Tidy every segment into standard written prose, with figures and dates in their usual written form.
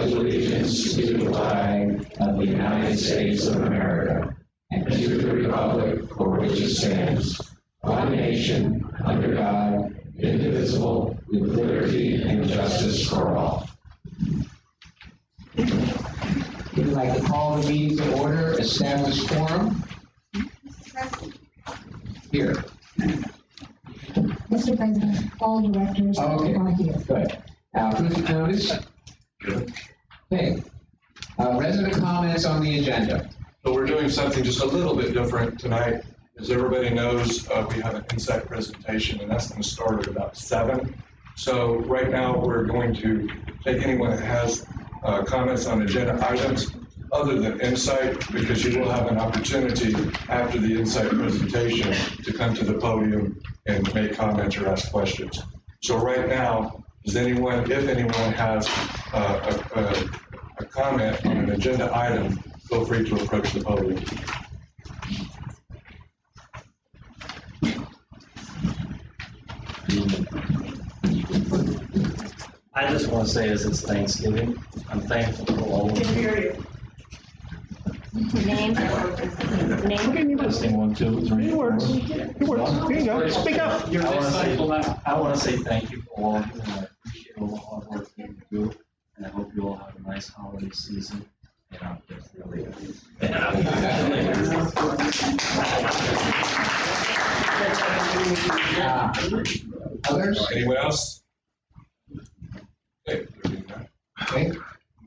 pledge allegiance to the flag of the United States of America and to the republic for which it stands, one nation, under God, indivisible, with liberty and justice for all. We'd like to call the meeting to order, establish quorum. Here. Mr. President, all directors are here. Good. Proof of notice? Okay. Resident comments on the agenda. So we're doing something just a little bit different tonight. As everybody knows, we have an insight presentation, and that's going to start at about 7. So right now, we're going to take anyone that has comments on agenda items other than insight, because you will have an opportunity after the insight presentation to come to the podium and make comments or ask questions. So right now, does anyone, if anyone has a comment on an agenda item, feel free to approach the podium. I just want to say, as it's Thanksgiving, I'm thankful for all of you. Name? Testing 1, 2, 3. It works. It works. Here you go. Speak up. I want to say thank you for all of you, and I appreciate all the hard work that you do, and I hope you all have a nice holiday season. And I'm just really Others? Anyone else? Okay. Okay.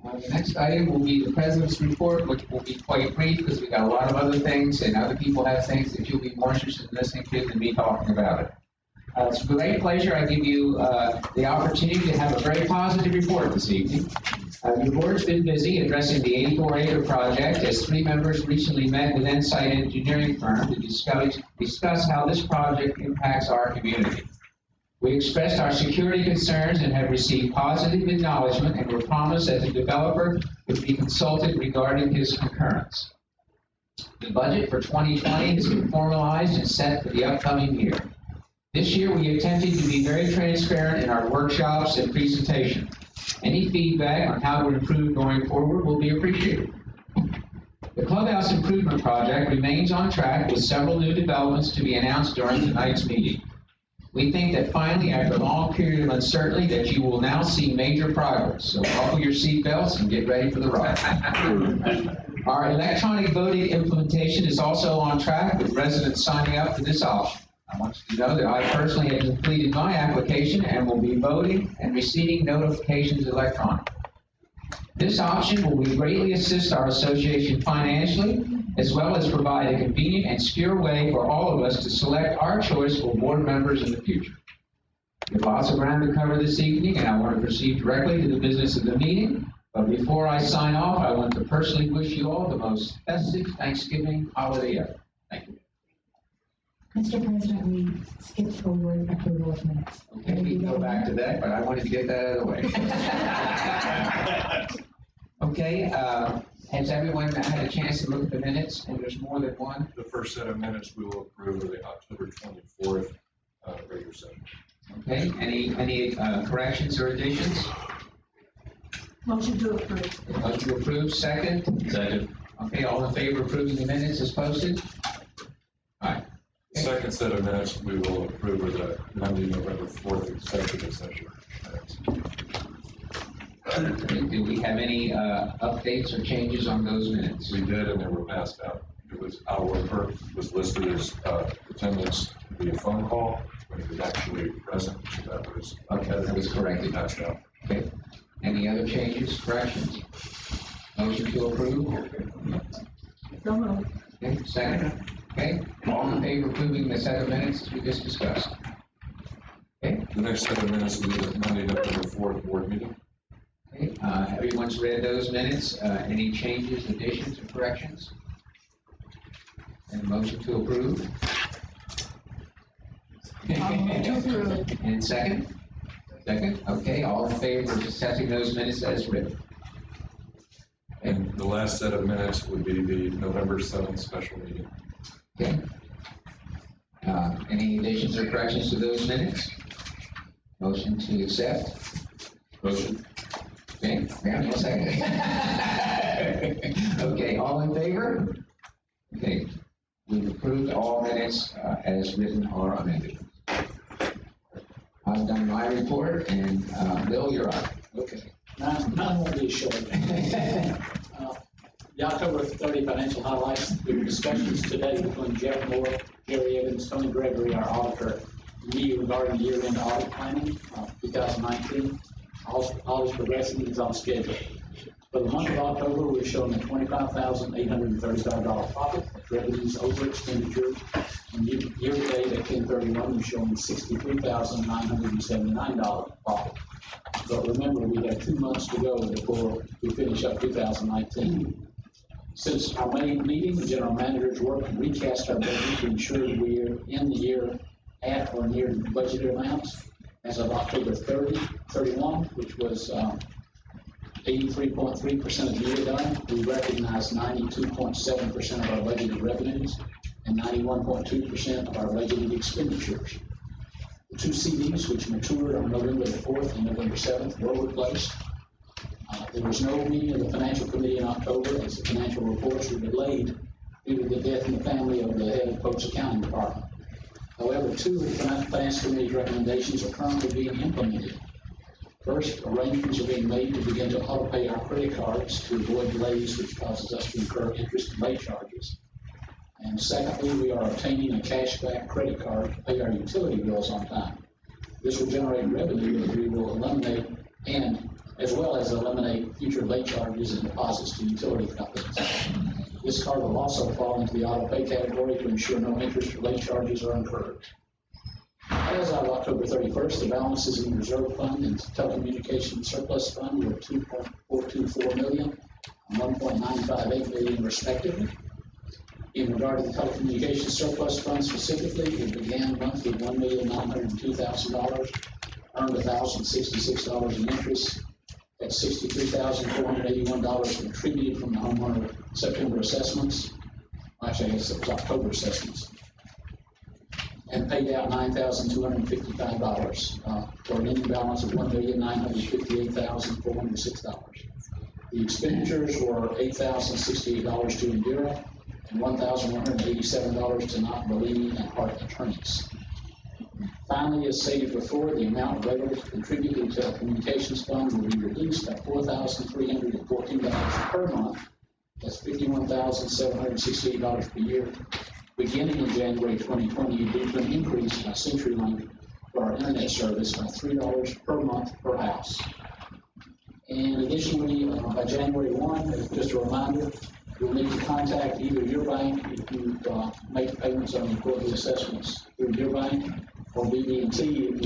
The next item will be the President's report, which will be quite brief because we got a lot of other things and other people have things that you'll be more interested in listening to than me talking about it. It's with great pleasure I give you the opportunity to have a very positive report this evening. Your board's been busy addressing the 84-acre project as 3 members recently met with Insight Engineering firm to discuss how this project impacts our community. We expressed our security concerns and have received positive acknowledgement and were promised that the developer would be consulted regarding his concurrence. The budget for 2020 has been formalized and set for the upcoming year. This year, we attempted to be very transparent in our workshops and presentation. Any feedback on how to improve going forward will be appreciated. The Clubhouse Improvement Project remains on track with several new developments to be announced during tonight's meeting. We think that finally, after a long period of uncertainty, that you will now see major progress. So buckle your seatbelts and get ready for the ride. Our electronic voting implementation is also on track with residents signing up for this option. I want you to know that I personally have completed my application and will be voting and receiving notifications electronically. This option will greatly assist our association financially, as well as provide a convenient and secure way for all of us to select our choice for board members in the future. We have lots of ground to cover this evening, and I want to proceed directly to the business of the meeting. But before I sign off, I want to personally wish you all the most festive Thanksgiving holiday ever. Thank you. Mr. President, we skipped forward approval of minutes. Okay, we can go back to that, but I wanted to get that out of the way. Okay, has everyone had a chance to look at the minutes? And there's more than one? The first set of minutes we will approve are the October 24th regular session. Okay, any corrections or additions? Motion to approve. Motion to approve, second? Second. Okay, all in favor of approving the minutes as posted? All right. The second set of minutes we will approve are the Monday, November 4th executive session minutes. Do we have any updates or changes on those minutes? We did, and they were passed out. It was Al Whitmer was listed as attendance via phone call, when he was actually present. That was corrected. Passed out. Okay. Any other changes, corrections? Motion to approve? So moved. Okay, second. Okay, all in favor of approving the set of minutes as we just discussed? Okay. The next set of minutes will be the Monday, November 4th board meeting. Okay, everyone's read those minutes. Any changes, additions, or corrections? And motion to approve? To approve. And second? Second, okay, all in favor of accepting those minutes as written? And the last set of minutes would be the November 7th special meeting. Okay. Any additions or corrections to those minutes? Motion to accept? Motion. Okay, Graham, second. Okay, all in favor? Okay, we've approved all minutes as written or amended. I've done my report, and Bill, you're up. Okay. Not won't be short. The October 30 financial highlights, there were discussions today between Jeff Moore, Jerry Evans, Tony Gregory, our auditor, and me regarding the year-end audit planning, 2019. All is progressing and is on schedule. For the month of October, we're showing a $25,835 profit. That's revenues over expenditure. And year-to-date at 10/31, we're showing $63,979 profit. But remember, we have 2 months to go before we finish up 2019. Since our May meeting, the general managers worked to recast our budget to ensure that we are in the year at or near the budgeted amounts. As of October 31, which was 83.3% of the year done, we recognized 92.7% of our budgeted revenues and 91.2% of our budgeted expenditures. The 2 CDs, which matured on November the 4th and November 7th, were replaced. There was no meeting of the Financial Committee in October as the financial reports were delayed due to the death in the family of the head of Polk's Accounting Department. However, 2 of the Finance Committee's recommendations are currently being implemented. First, arrangements are being made to begin to auto-pay our credit cards to avoid delays, which causes us to incur interest and late charges. And secondly, we are obtaining a cashback credit card to pay our utility bills on time. This will generate revenue that we will eliminate, and as well as eliminate future late charges and deposits to utility companies. This card will also fall into the auto pay category to ensure no interest or late charges are incurred. As of October 31st, the balances in the reserve fund and telecommunications surplus fund were $2.424 million and $1.958 million respectively. In regard to the telecommunications surplus fund specifically, it began the month with $1,902,000, earned $1,066 in interest, at $63,481 contributed from the homeowner September assessments. Actually, I guess it was October assessments. And paid out $9,255 for an ending balance of $1,958,406. The expenditures were $8,068 to Endura and $1,187 to Not Bellini and Hart attorneys. Finally, as stated before, the amount available to contribute to the telecommunications fund will be reduced by $4,314 per month. That's $51,768 per year, beginning in January 2020, due to an increase by CenturyLink for our internet service by $3 per month per house. And additionally, by January 1, just a reminder, you'll need to contact either your bank if you make payments on your quarterly assessments through your bank, or BB&T if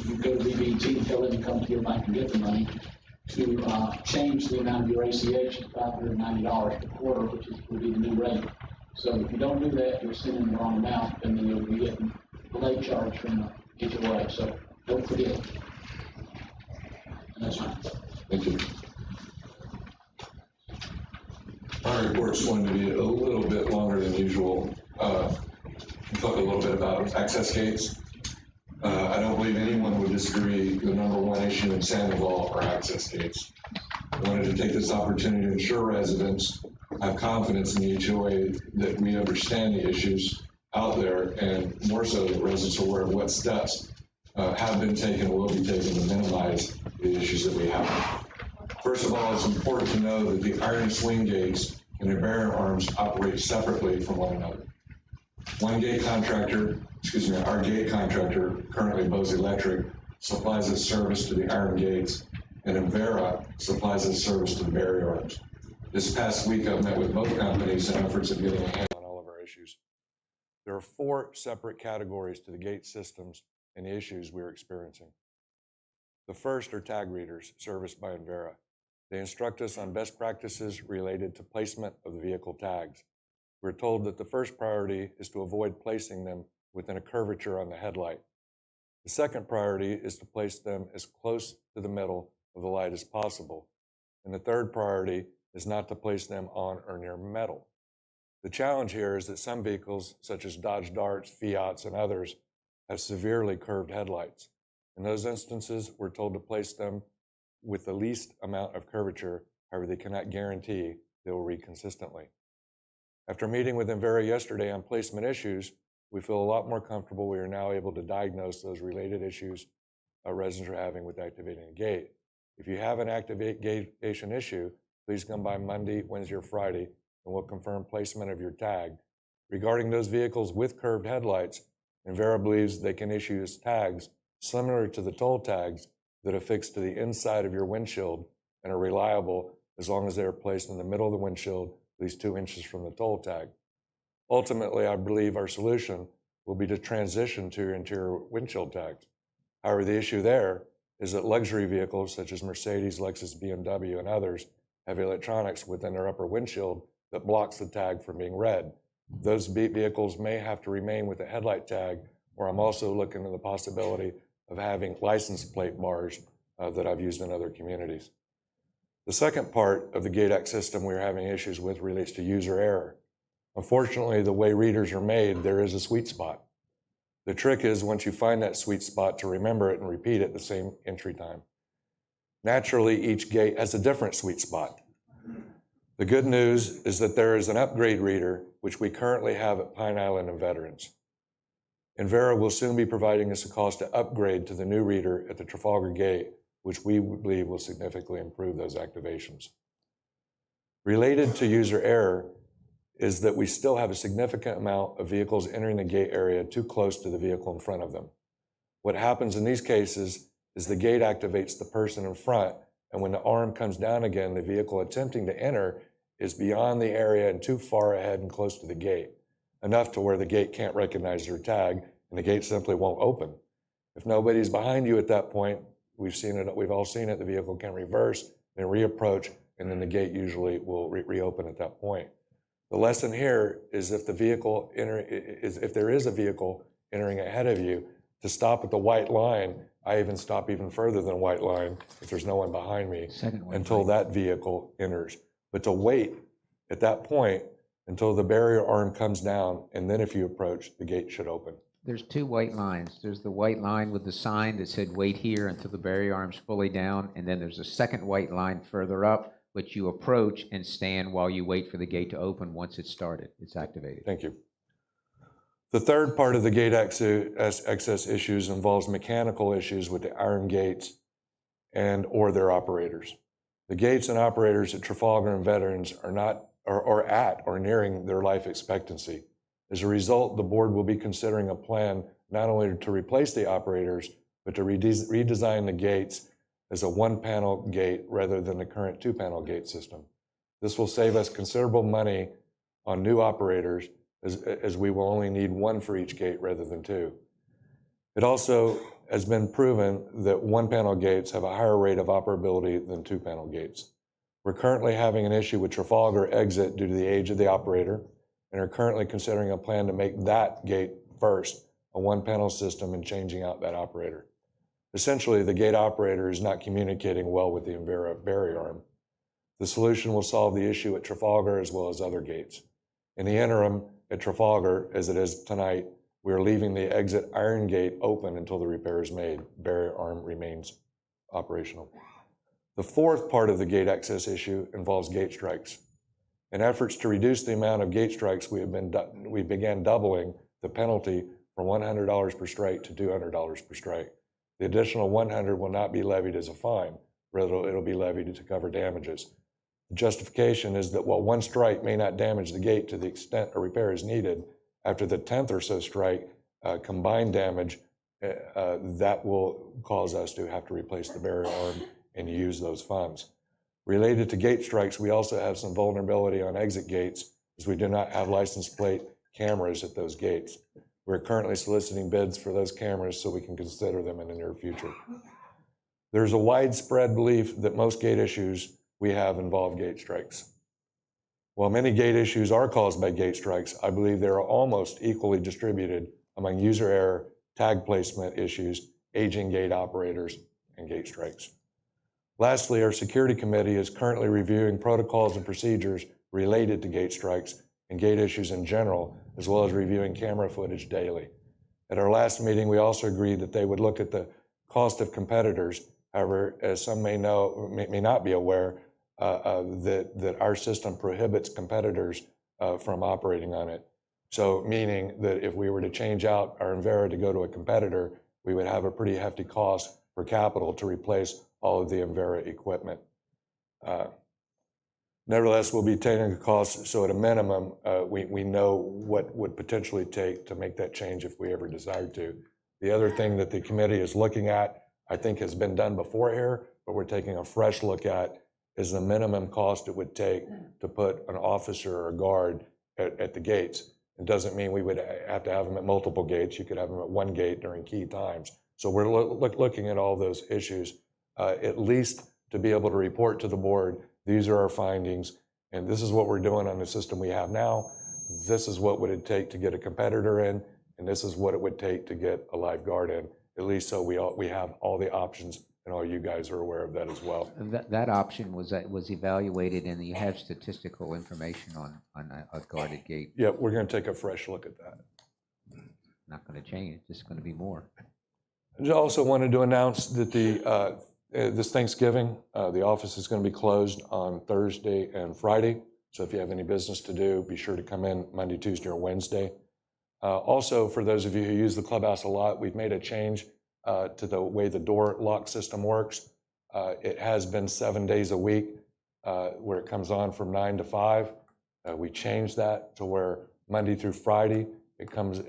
you go to BB&T and tell them to come to your bank and get the money, to change the amount of your ACH to $590 per quarter, which will be the new rate. So if you don't do that, you're sending the wrong amount, and then you'll be getting a late charge from the HOA. So don't forget. And that's fine. Thank you. My report's going to be a little bit longer than usual. We'll talk a little bit about access gates. I don't believe anyone would disagree the #1 issue in Sandoval are access gates. I wanted to take this opportunity to ensure residents have confidence in the HOA that we understand the issues out there, and more so that residents are aware of what steps have been taken or will be taken to minimize the issues that we have. First of all, it's important to know that the iron swing gates and the barrier arms operate separately from one another. Our gate contractor, currently Bose Electric, supplies its service to the iron gates, and Avera supplies its service to the barrier arms. This past week, I've met with both companies in efforts of getting a handle on all of our issues. There are 4 separate categories to the gate systems and the issues we're experiencing. The first are tag readers serviced by Avera. They instruct us on best practices related to placement of the vehicle tags. We're told that the first priority is to avoid placing them within a curvature on the headlight. The second priority is to place them as close to the middle of the light as possible. And the third priority is not to place them on or near metal. The challenge here is that some vehicles, such as Dodge Darts, Fiats, and others, have severely curved headlights. In those instances, we're told to place them with the least amount of curvature However, they cannot guarantee they will read consistently. After meeting with Envera yesterday on placement issues, we feel a lot more comfortable. We are now able to diagnose those related issues our residents are having with activating a gate. If you have an activation issue, please come by Monday, Wednesday, or Friday, and we'll confirm placement of your tag. Regarding those vehicles with curved headlights, Envera believes they can issue tags similar to the toll tags that affix to the inside of your windshield and are reliable as long as they are placed in the middle of the windshield, at least 2 inches from the toll tag. Ultimately, I believe our solution will be to transition to interior windshield tags. However, the issue there is that luxury vehicles such as Mercedes, Lexus, BMW, and others have electronics within their upper windshield that blocks the tag from being read. Those vehicles may have to remain with a headlight tag, or I'm also looking at the possibility of having license plate bars that I've used in other communities. The second part of the GATE system we're having issues with relates to user error. Unfortunately, the way readers are made, there is a sweet spot. The trick is once you find that sweet spot to remember it and repeat it the same entry time. Naturally, each gate has a different sweet spot. The good news is that there is an upgrade reader, which we currently have at Pine Island and Veterans. Envera will soon be providing us a cost to upgrade to the new reader at the Trafalgar Gate, which we believe will significantly improve those activations. Related to user error is that we still have a significant amount of vehicles entering the gate area too close to the vehicle in front of them. What happens in these cases is the gate activates the person in front, and when the arm comes down again, the vehicle attempting to enter is beyond the area and too far ahead and close to the gate, enough to where the gate can't recognize their tag, and the gate simply won't open. If nobody's behind you at that point, we've all seen it, the vehicle can reverse and reapproach, and then the gate usually will reopen at that point. The lesson here is if there is a vehicle entering ahead of you, to stop at the white line. I even stop even further than white line if there's no one behind me until that vehicle enters. But to wait at that point until the barrier arm comes down, and then if you approach, the gate should open. There's 2 white lines. There's the white line with the sign that said wait here until the barrier arm's fully down, and then there's a second white line further up, which you approach and stand while you wait for the gate to open once it's started, it's activated. Thank you. The third part of the gate access issues involves mechanical issues with the iron gates or their operators. The gates and operators at Trafalgar and Veterans are at or nearing their life expectancy. As a result, the board will be considering a plan not only to replace the operators, but to redesign the gates as a 1-panel gate rather than the current 2-panel gate system. This will save us considerable money on new operators as we will only need 1 for each gate rather than 2. It also has been proven that 1-panel gates have a higher rate of operability than 2-panel gates. We're currently having an issue with Trafalgar exit due to the age of the operator, and are currently considering a plan to make that gate first a 1-panel system and changing out that operator. Essentially, the gate operator is not communicating well with the Envera barrier arm. The solution will solve the issue at Trafalgar as well as other gates. In the interim, at Trafalgar, as it is tonight, we are leaving the exit iron gate open until the repair is made. Barrier arm remains operational. The fourth part of the gate access issue involves gate strikes. In efforts to reduce the amount of gate strikes, we began doubling the penalty from $100 per strike to $200 per strike. The additional $100 will not be levied as a fine, rather it'll be levied to cover damages. The justification is that while 1 strike may not damage the gate to the extent a repair is needed, after the 10th or so strike, combined damage, that will cause us to have to replace the barrier arm and use those funds. Related to gate strikes, we also have some vulnerability on exit gates as we do not have license plate cameras at those gates. We're currently soliciting bids for those cameras so we can consider them in the near future. There's a widespread belief that most gate issues we have involve gate strikes. While many gate issues are caused by gate strikes, I believe they are almost equally distributed among user error, tag placement issues, aging gate operators, and gate strikes. Lastly, our security committee is currently reviewing protocols and procedures related to gate strikes and gate issues in general, as well as reviewing camera footage daily. At our last meeting, we also agreed that they would look at the cost of competitors. However, as some may know, may not be aware, that our system prohibits competitors from operating on it. So meaning that if we were to change out our Envera to go to a competitor, we would have a pretty hefty cost for capital to replace all of the Envera equipment. Nevertheless, we'll be taking a cost, so at a minimum, we know what would potentially take to make that change if we ever desired to. The other thing that the committee is looking at, I think has been done before here, but we're taking a fresh look at, is the minimum cost it would take to put an officer or a guard at the gates. It doesn't mean we would have to have them at multiple gates. You could have them at one gate during key times. So we're looking at all those issues, at least to be able to report to the board, these are our findings, and this is what we're doing on the system we have now. This is what would it take to get a competitor in, and this is what it would take to get a live guard in, at least so we have all the options, and all you guys are aware of that as well. That option was evaluated, and you have statistical information on a guarded gate. Yeah, we're going to take a fresh look at that. Not going to change, it's just going to be more. I also wanted to announce that this Thanksgiving, the office is going to be closed on Thursday and Friday. So if you have any business to do, be sure to come in Monday, Tuesday, or Wednesday. Also, for those of you who use the clubhouse a lot, we've made a change to the way the door lock system works. It has been 7 days a week where it comes on from 9 to 5. We changed that to where Monday through Friday, it comes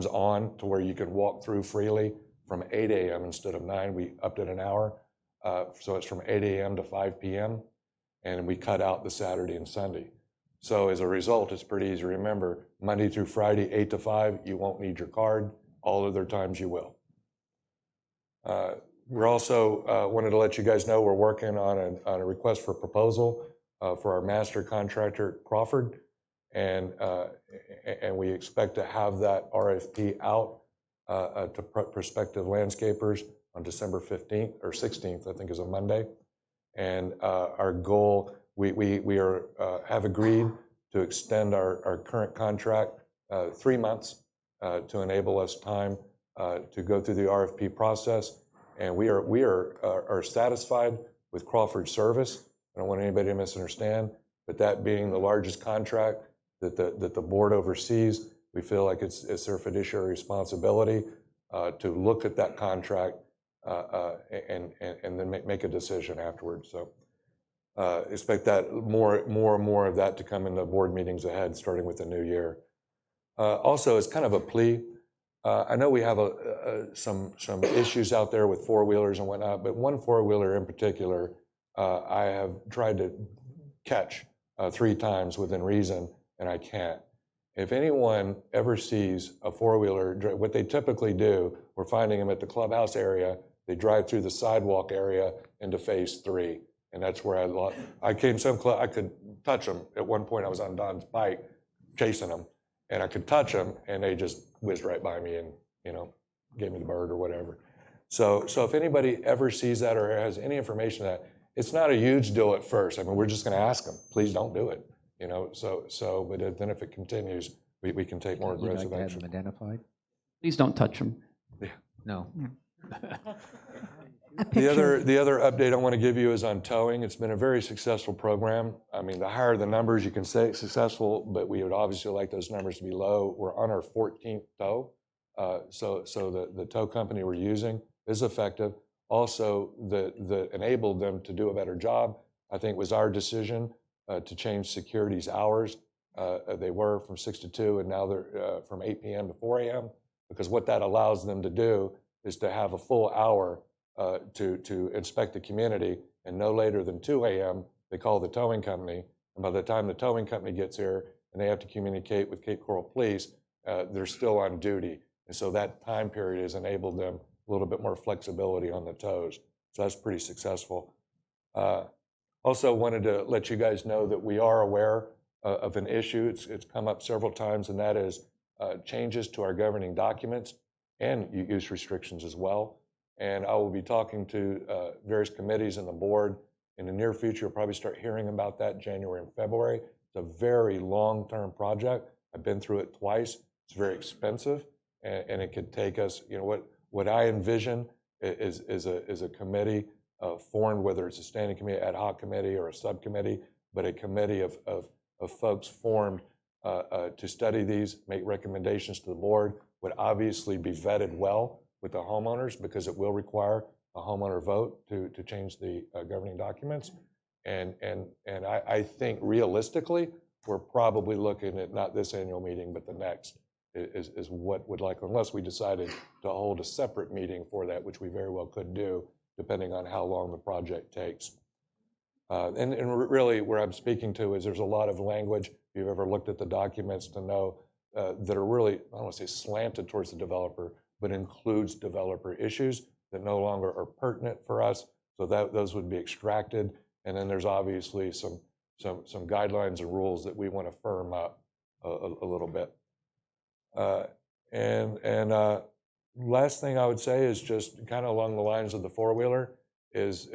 on to where you can walk through freely from 8 a.m. instead of 9. We upped it an hour. So it's from 8 a.m. to 5 p.m. And we cut out the Saturday and Sunday. So as a result, it's pretty easy to remember. Monday through Friday, 8 to 5, you won't need your card. All other times you will. We're also wanted to let you guys know we're working on a request for proposal for our master contractor, Crawford. And we expect to have that RFP out to prospective landscapers on December 15th or 16th, I think is a Monday. And our goal, we have agreed to extend our current contract 3 months to enable us time to go through the RFP process. And we are satisfied with Crawford's service. I don't want anybody to misunderstand, but that being the largest contract that the board oversees, we feel like it's their fiduciary responsibility to look at that contract and then make a decision afterwards. So expect that more and more of that to come in the board meetings ahead, starting with the new year. Also, as kind of a plea, I know we have some issues out there with four-wheelers and whatnot, but one four-wheeler in particular, I have tried to catch 3 times within reason, and I can't. If anyone ever sees a four-wheeler, what they typically do, we're finding them at the clubhouse area, they drive through the sidewalk area into phase 3. And that's where I came so close, I could touch them. At one point I was on Don's bike chasing them, and I could touch them, and they just whizzed right by me and, gave me the bird or whatever. So if anybody ever sees that or has any information that, it's not a huge deal at first. I mean, we're just gonna ask them, please don't do it. But then if it continues, we can take more aggressive Have action. them identified? Please don't touch them. Yeah. No. The other update I want to give you is on towing. It's been a very successful program. I mean, the higher the numbers, you can say it's successful, but we would obviously like those numbers to be low. We're on our 14th tow. So the tow company we're using is effective. Also, that enabled them to do a better job, I think, was our decision to change security's hours. They were from 6 to 2, and now they're from 8 p.m. to 4 a.m., because what that allows them to do is to have a full hour to inspect the community, and no later than 2 a.m., they call the towing company, and by the time the towing company gets here and they have to communicate with Cape Coral Police, they're still on duty. And so that time period has enabled them a little bit more flexibility on the tows. So that's pretty successful. Also wanted to let you guys know that we are aware of an issue. It's come up several times, and that is changes to our governing documents and use restrictions as well. And I will be talking to various committees in the board in the near future. You'll probably start hearing about that January and February. It's a very long-term project. I've been through it twice. It's very expensive, and it could take us, what I envision is a committee formed, whether it's a standing committee, ad hoc committee, or a subcommittee, but a committee of folks formed to study these, make recommendations to the board, would obviously be vetted well with the homeowners, because it will require a homeowner vote to change the governing documents. And I think realistically, we're probably looking at not this annual meeting, but the next is what would like, unless we decided to hold a separate meeting for that, which we very well could do, depending on how long the project takes. And really, where I'm speaking to is there's a lot of language, if you've ever looked at the documents, to know that are really, I don't want to say slanted towards the developer, but includes developer issues that no longer are pertinent for us. So those would be extracted. And then there's obviously some guidelines and rules that we want to firm up a little bit. Last thing I would say is just kind of along the lines of the four-wheeler is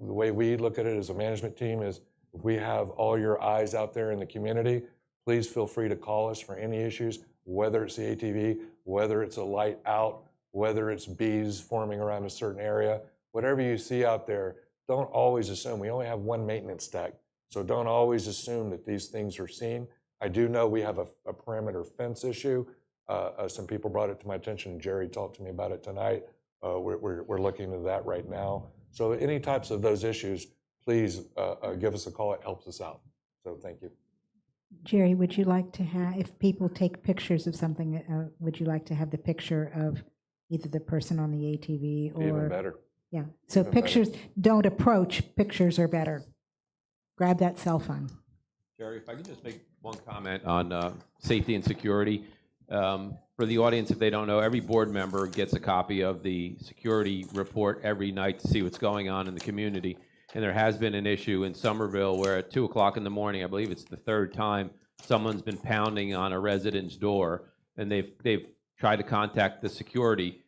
the way we look at it as a management team is, if we have all your eyes out there in the community, please feel free to call us for any issues, whether it's the ATV, whether it's a light out, whether it's bees forming around a certain area, whatever you see out there, don't always assume. We only have one maintenance tech, so don't always assume that these things are seen. I do know we have a perimeter fence issue. Some people brought it to my attention. Jerry talked to me about it tonight. We're looking into that right now. So any types of those issues, please give us a call. It helps us out. So thank you. Jerry, would you like to have, if people take pictures of something, would you like to have the picture of either the person on the ATV or? Even better. Yeah, so Even pictures, better. don't approach, pictures are better. Grab that cell phone. Jerry, if I could just make one comment on safety and security. For the audience, if they don't know, every board member gets a copy of the security report every night to see what's going on in the community. And there has been an issue in Somerville where at 2 o'clock in the morning, I believe it's the third time, someone's been pounding on a resident's door, and they've tried to contact the security.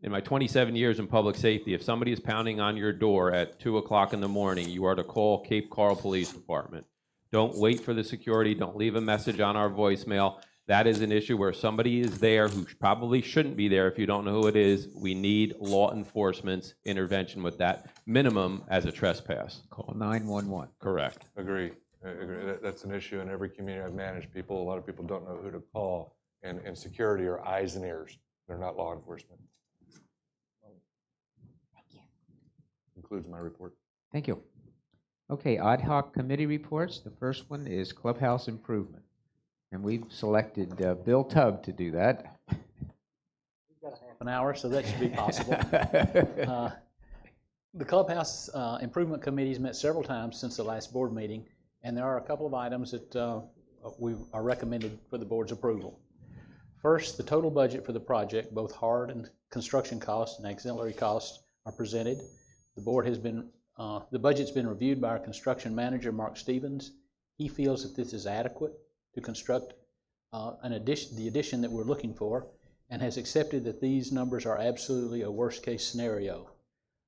In my 27 years in public safety, if somebody is pounding on your door at 2 o'clock in the morning, you are to call Cape Coral Police Department. Don't wait for the security. Don't leave a message on our voicemail. That is an issue where somebody is there who probably shouldn't be there. If you don't know who it is, we need law enforcement's intervention with that, minimum as a trespass. Call 911. Correct. Agree. That's an issue in every community I've managed. A lot of people don't know who to call, and security are eyes and ears. They're not law enforcement. Thank you. Concludes my report. Thank you. Okay, ad hoc committee reports. The first one is Clubhouse improvement. And we've selected Bill Tubb to do that. We've got a half an hour, so that should be possible. The Clubhouse Improvement Committee's met several times since the last board meeting, and there are a couple of items that we are recommended for the board's approval. First, the total budget for the project, both hard and construction costs and auxiliary costs, are presented. The board has been, the budget's been reviewed by our construction manager, Mark Stevens. He feels that this is adequate to construct the addition that we're looking for, and has accepted that these numbers are absolutely a worst-case scenario.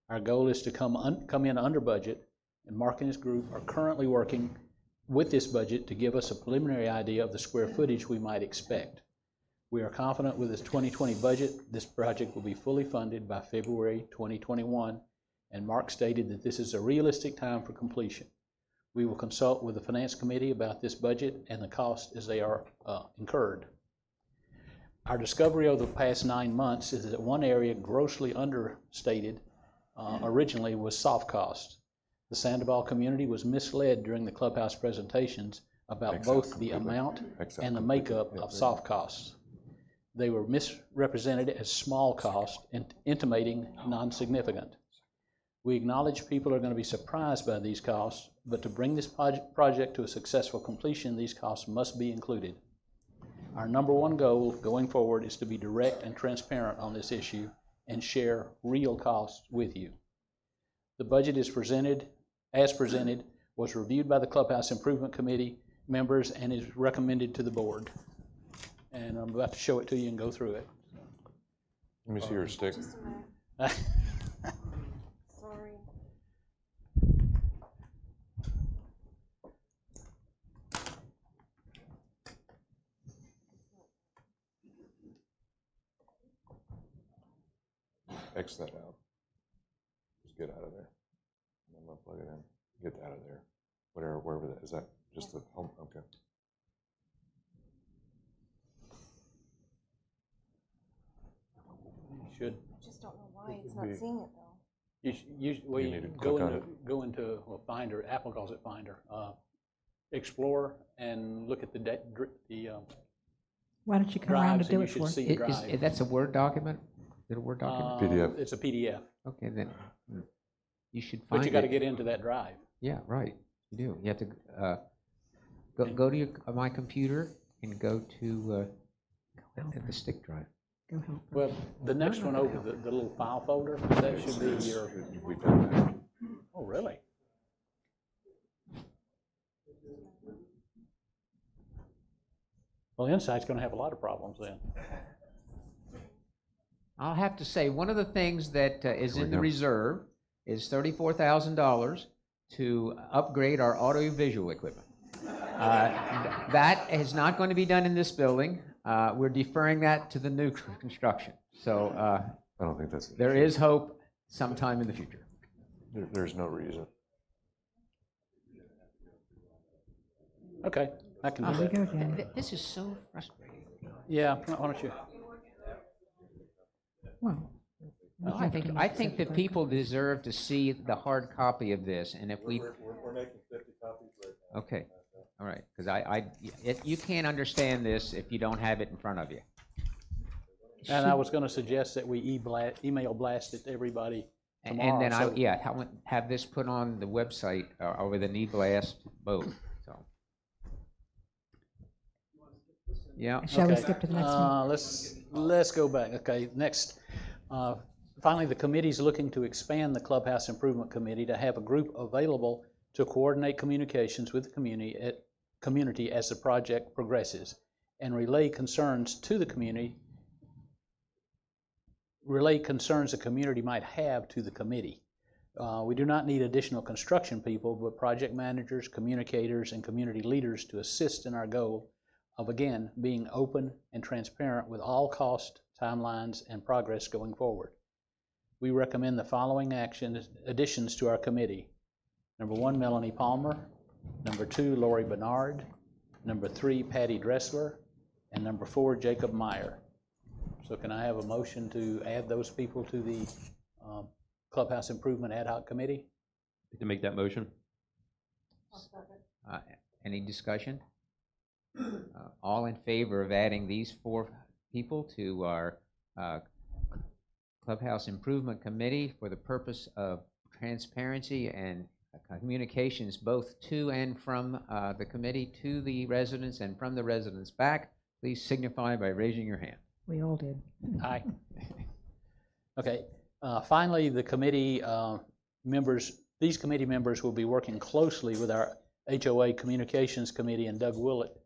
Our goal is to come in under budget, and Mark and his group are currently working with this budget to give us a preliminary idea of the square footage we might expect. We are confident with this 2020 budget, this project will be fully funded by February 2021, and Mark stated that this is a realistic time for completion. We will consult with the Finance Committee about this budget and the costs as they are incurred. Our discovery over the past 9 months is that one area grossly understated originally was soft costs. The Sandoval community was misled during the Clubhouse presentations about both the amount and the makeup of soft costs. They were misrepresented as small costs and intimating non-significant. We acknowledge people are going to be surprised by these costs, but to bring this project to a successful completion, these costs must be included. Our number one goal going forward is to be direct and transparent on this issue and share real costs with you. The budget is presented, was reviewed by the Clubhouse Improvement Committee members and is recommended to the board. And I'm about to show it to you and go through it. Let me see your stick. Just a minute. Sorry. X that out. Just get out of there. plug it in, get that out of there, whatever, wherever that, is that just the home, okay. You should. I just don't know why it's not seeing it though. Well, You you need to go click on into, go into, well, Finder, Apple calls it Finder, Explorer, and look at the Why don't you come around drives, to do and it you for should us? see the drive. That's a Word document? Is it a Word document? PDF. It's a PDF, Okay, then you should find but you got to it. get into that drive. Yeah, right, you do. You have to go to my computer and go to the stick drive. Go help. Well, the next one over, the little file folder, that should be your, We've done that. oh, really? Well, Insight's going to have a lot of problems then. I'll have to say, one of the things that is Here we in the go. reserve is $34,000 to upgrade our audiovisual equipment. That is not going to be done in this building. We're deferring that to the new construction. So I don't think that's. there is hope sometime in the future. There's no reason. Okay, I can do Here we that. go, Jen. This is so frustrating. Yeah, why don't you? Well, we I have think to I accept think that that. people deserve to see the hard copy of this, and if we. We're making 50 copies right now. Okay, all right, because you can't understand this if you don't have it in front of you. And I was going to suggest that we email blast it to everybody tomorrow. And then so- have this put on the website or with an e-blast both, so. Yeah, Shall we Okay. skip to the next one? Let's go back. Okay, next. Finally, the committee's looking to expand the Clubhouse Improvement Committee to have a group available to coordinate communications with the community as the project progresses and relay concerns the community might have to the committee. We do not need additional construction people, but project managers, communicators, and community leaders to assist in our goal of, again, being open and transparent with all cost, timelines, and progress going forward. We recommend the following additions to our committee. Number 1, Melanie Palmer. Number 2, Lori Bernard. Number 3, Patty Dressler. And number 4, Jacob Meyer. So can I have a motion to add those people to the Clubhouse Improvement Ad Hoc Committee? To make that motion? any discussion? All in favor of adding these 4 people to our Clubhouse Improvement Committee for the purpose of transparency and communications both to and from the committee to the residents and from the residents back, please signify by raising your hand. We all did. Aye. Okay. Finally, the committee these committee members will be working closely with our HOA Communications Committee and Doug Willett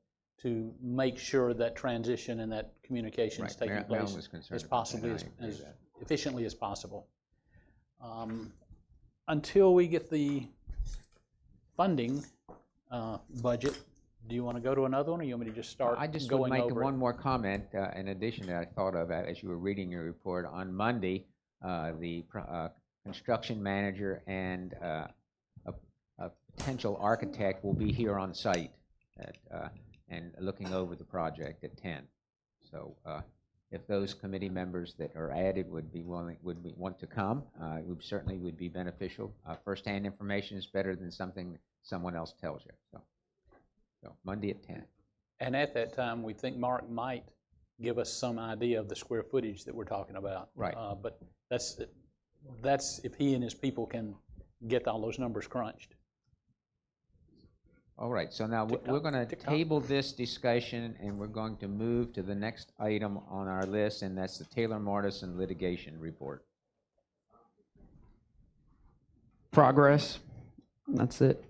to make sure that transition and that communication is taking place as possibly as efficiently as possible. Until we get the funding budget, do you want to go to another one, or you want me to just start going over it? I just would make one more comment in addition that I thought of as you were reading your report. On Monday, the construction manager and a potential architect will be here on site and looking over the project at 10. So if those committee members that are added would want to come, it certainly would be beneficial. First-hand information is better than something someone else tells you. So Monday at 10. And at that time, we think Mark might give us some idea of the square footage that we're talking about. Right. But that's if he and his people can get all those numbers crunched. All right, so now we're going to table this discussion and we're going to move to the next item on our list, and that's the Taylor-Martison litigation report. Progress. That's it.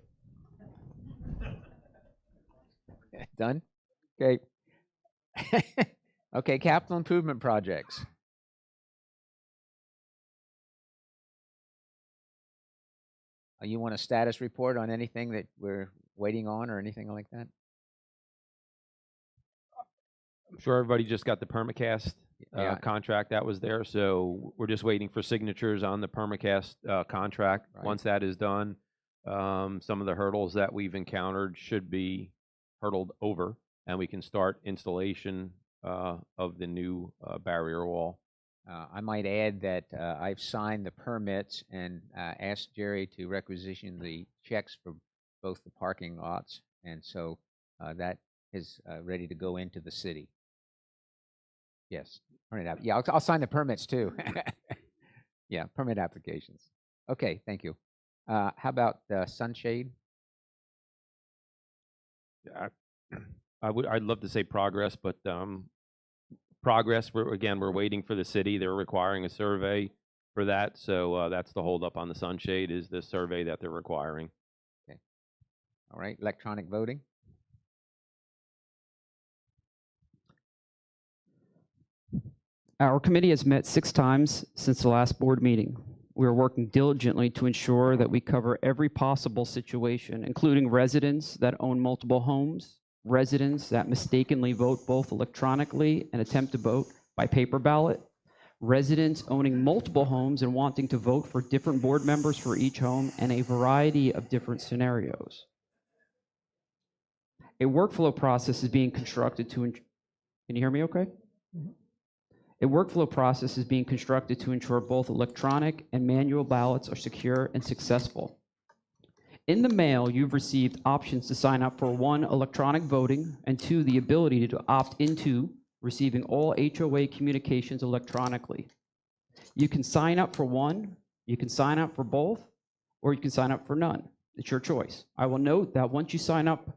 Done? Okay. Okay, capital improvement projects. You want a status report on anything that we're waiting on or anything like that? I'm sure everybody just got the Permacast Yeah. contract that was there, so we're just waiting for signatures on the Permacast contract. Right. Once that is done, Some of the hurdles that we've encountered should be hurdled over, and we can start installation of the new barrier wall. I might add that I've signed the permits and asked Jerry to requisition the checks for both the parking lots, and so that is ready to go into the city. Yes, turn it out. Yeah, I'll sign the permits too. Yeah, permit applications. Okay, thank you. How about sunshade? I'd love to say progress, but progress, we're waiting for the city. They're requiring a survey for that, so that's the holdup on the sunshade, is the survey that they're requiring. Okay. All right, electronic voting. Our committee has met 6 times since the last board meeting. We are working diligently to ensure that we cover every possible situation, including residents that own multiple homes, residents that mistakenly vote both electronically and attempt to vote by paper ballot, residents owning multiple homes and wanting to vote for different board members for each home, and a variety of different scenarios. A workflow process is being constructed to, can you hear me okay? A workflow process is being constructed to ensure both electronic and manual ballots are secure and successful. In the mail, you've received options to sign up for 1, electronic voting, and 2, the ability to opt into receiving all HOA communications electronically. You can sign up for 1, you can sign up for both, or you can sign up for none. It's your choice. I will note that once you sign up,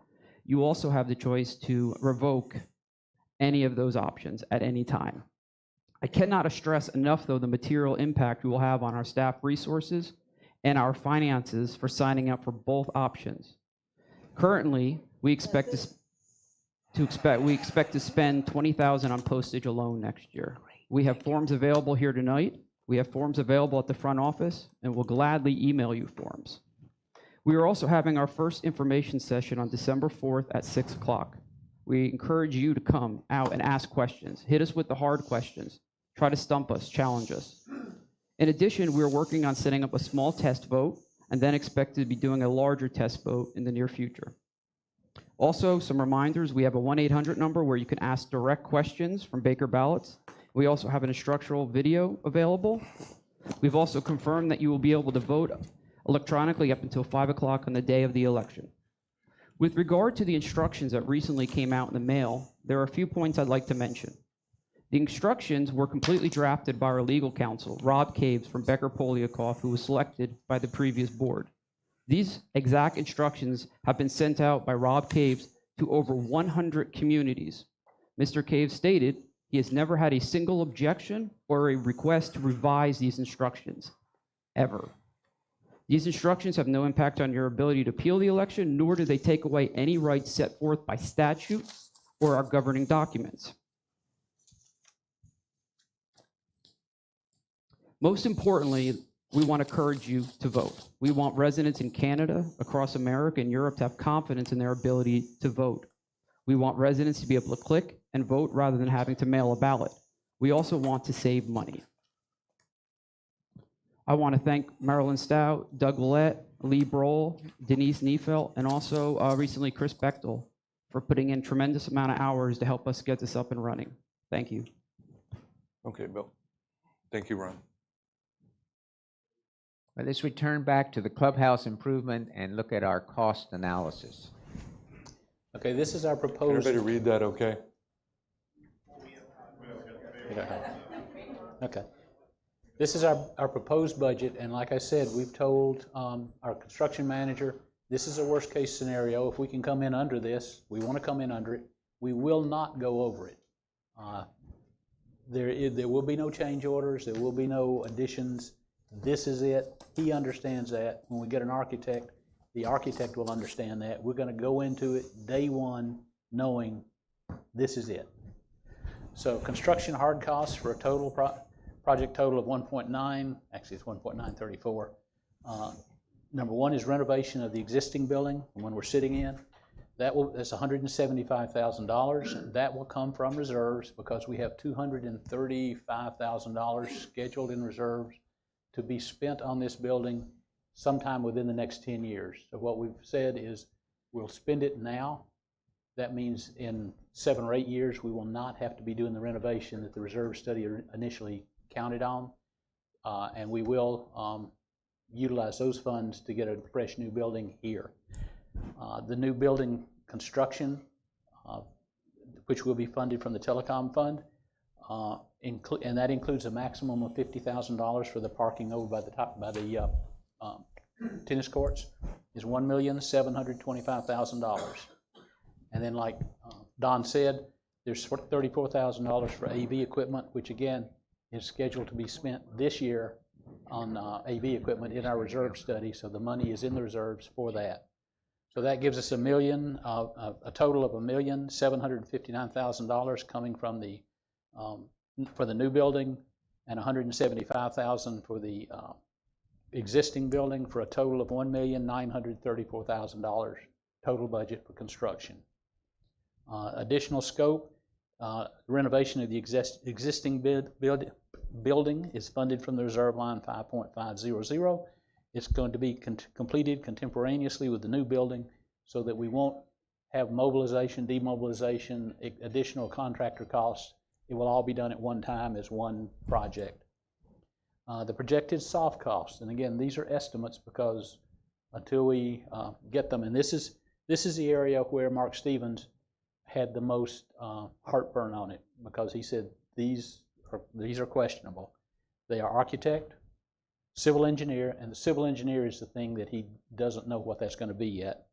you also have the choice to revoke any of those options at any time. I cannot stress enough, though, the material impact we will have on our staff resources and our finances for signing up for both options. Currently, we expect to spend $20,000 on postage alone next year. We have forms available here tonight. We have forms available at the front office, and we'll gladly email you forms. We are also having our first information session on December 4th at 6 o'clock. We encourage you to come out and ask questions. Hit us with the hard questions. Try to stump us, challenge us. In addition, we're working on setting up a small test vote and then expect to be doing a larger test vote in the near future. Also, some reminders, we have a 1-800 number where you can ask direct questions from Baker ballots. We also have an instructional video available. We've also confirmed that you will be able to vote electronically up until 5 o'clock on the day of the election. With regard to the instructions that recently came out in the mail, there are a few points I'd like to mention. The instructions were completely drafted by our legal counsel, Rob Caves from Becker Poliakoff, who was selected by the previous board. These exact instructions have been sent out by Rob Caves to over 100 communities. Mr. Caves stated he has never had a single objection or a request to revise these instructions, ever. These instructions have no impact on your ability to appeal the election, nor do they take away any rights set forth by statute or our governing documents. Most importantly, we want to encourage you to vote. We want residents in Canada, across America, and Europe to have confidence in their ability to vote. We want residents to be able to click and vote rather than having to mail a ballot. We also want to save money. I want to thank Marilyn Stout, Doug Willett, Lee Brohl, Denise Neifelt, and also recently Chris Bechtel for putting in tremendous amount of hours to help us get this up and running. Thank you. Okay, Bill. Thank you, Ron. Let's return back to the clubhouse improvement and look at our cost analysis. Okay, this is our proposed. Everybody read that, okay? Okay. This is our proposed budget, and like I said, we've told our construction manager, this is a worst case scenario. If we can come in under this, we want to come in under it. We will not go over it. There will be no change orders. There will be no additions. This is it. He understands that. When we get an architect, the architect will understand that. We're going to go into it day one knowing this is it. So construction hard costs for a total project total of 1.9, actually it's 1.934. Number one is renovation of the existing building, the one we're sitting in. That's $175,000. That will come from reserves because we have $235,000 scheduled in reserves to be spent on this building sometime within the next 10 years. So what we've said is we'll spend it now. That means in 7 or 8 years, we will not have to be doing the renovation that the reserve study initially counted on. And we will utilize those funds to get a fresh new building here. The new building construction, which will be funded from the telecom fund, and that includes a maximum of $50,000 for the parking over by the tennis courts, is $1,725,000. And then, like Don said, there's $34,000 for AV equipment, which again is scheduled to be spent this year on AV equipment in our reserve study. So the money is in the reserves for that. So that gives us a total of $1,759,000 coming from the for the new building, and $175,000 for the existing building, for a total of $1,934,000 total budget for construction. Additional scope, renovation of the existing building is funded from the reserve line 5.500. It's going to be completed contemporaneously with the new building so that we won't have mobilization, demobilization, additional contractor costs. It will all be done at one time as one project. The projected soft costs, and again, these are estimates because until we get them, and this is the area where Mark Stevens had the most heartburn on it, because he said these are questionable. They are architect, civil engineer, and the civil engineer is the thing that he doesn't know what that's going to be yet.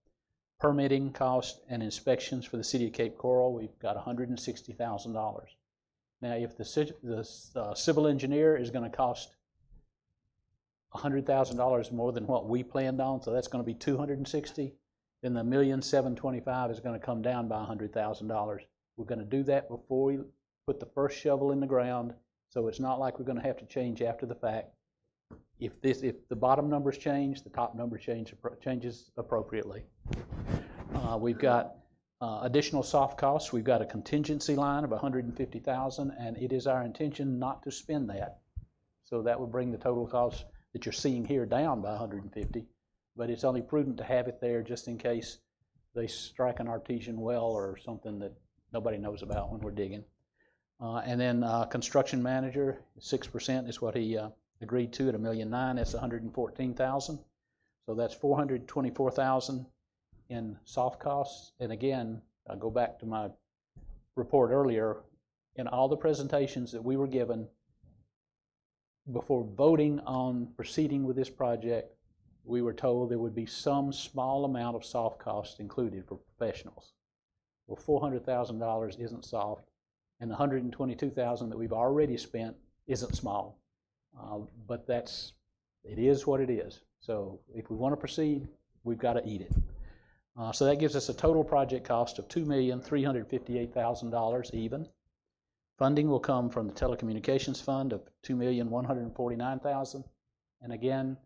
Permitting cost and inspections for the city of Cape Coral, we've got $160,000. Now, if the civil engineer is going to cost $100,000 more than what we planned on, so that's going to be $260,000, then the $1,725,000 is going to come down by $100,000. We're going to do that before we put the first shovel in the ground, so it's not like we're going to have to change after the fact. If the bottom numbers change, the top number changes appropriately. We've got additional soft costs. We've got a contingency line of $150,000, and it is our intention not to spend that. So that would bring the total cost that you're seeing here down by $150,000, but it's only prudent to have it there just in case they strike an artesian well or something that nobody knows about when we're digging. And then construction manager, 6% is what he agreed to at $1.9 million. That's $114,000. So that's $424,000 in soft costs. And again, I'll go back to my report earlier. In all the presentations that we were given before voting on proceeding with this project, we were told there would be some small amount of soft costs included for professionals. Well, $400,000 isn't soft, and the $122,000 that we've already spent isn't small. But it is what it is. So if we want to proceed, we've got to eat it. So that gives us a total project cost of $2,358,000 even. Funding will come from the telecommunications fund of $2,149,000. And again,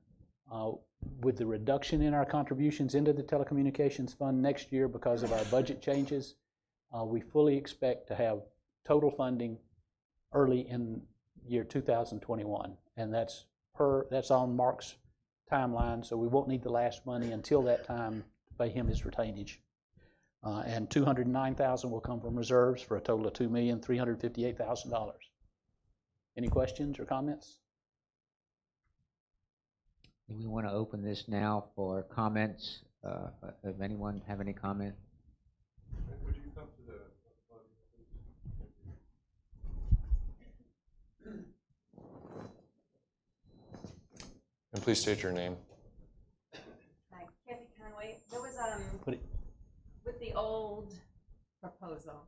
with the reduction in our contributions into the telecommunications fund next year because of our budget changes, we fully expect to have total funding early in year 2021. And that's on Mark's timeline, so we won't need the last money until that time to pay him his retainage. And $209,000 will come from reserves for a total of $2,358,000. Any questions or comments? Do we want to open this now for comments? Does anyone have any comment? Would you come to the and please state your name. Hi, Kathy Conway. There was with the old proposal,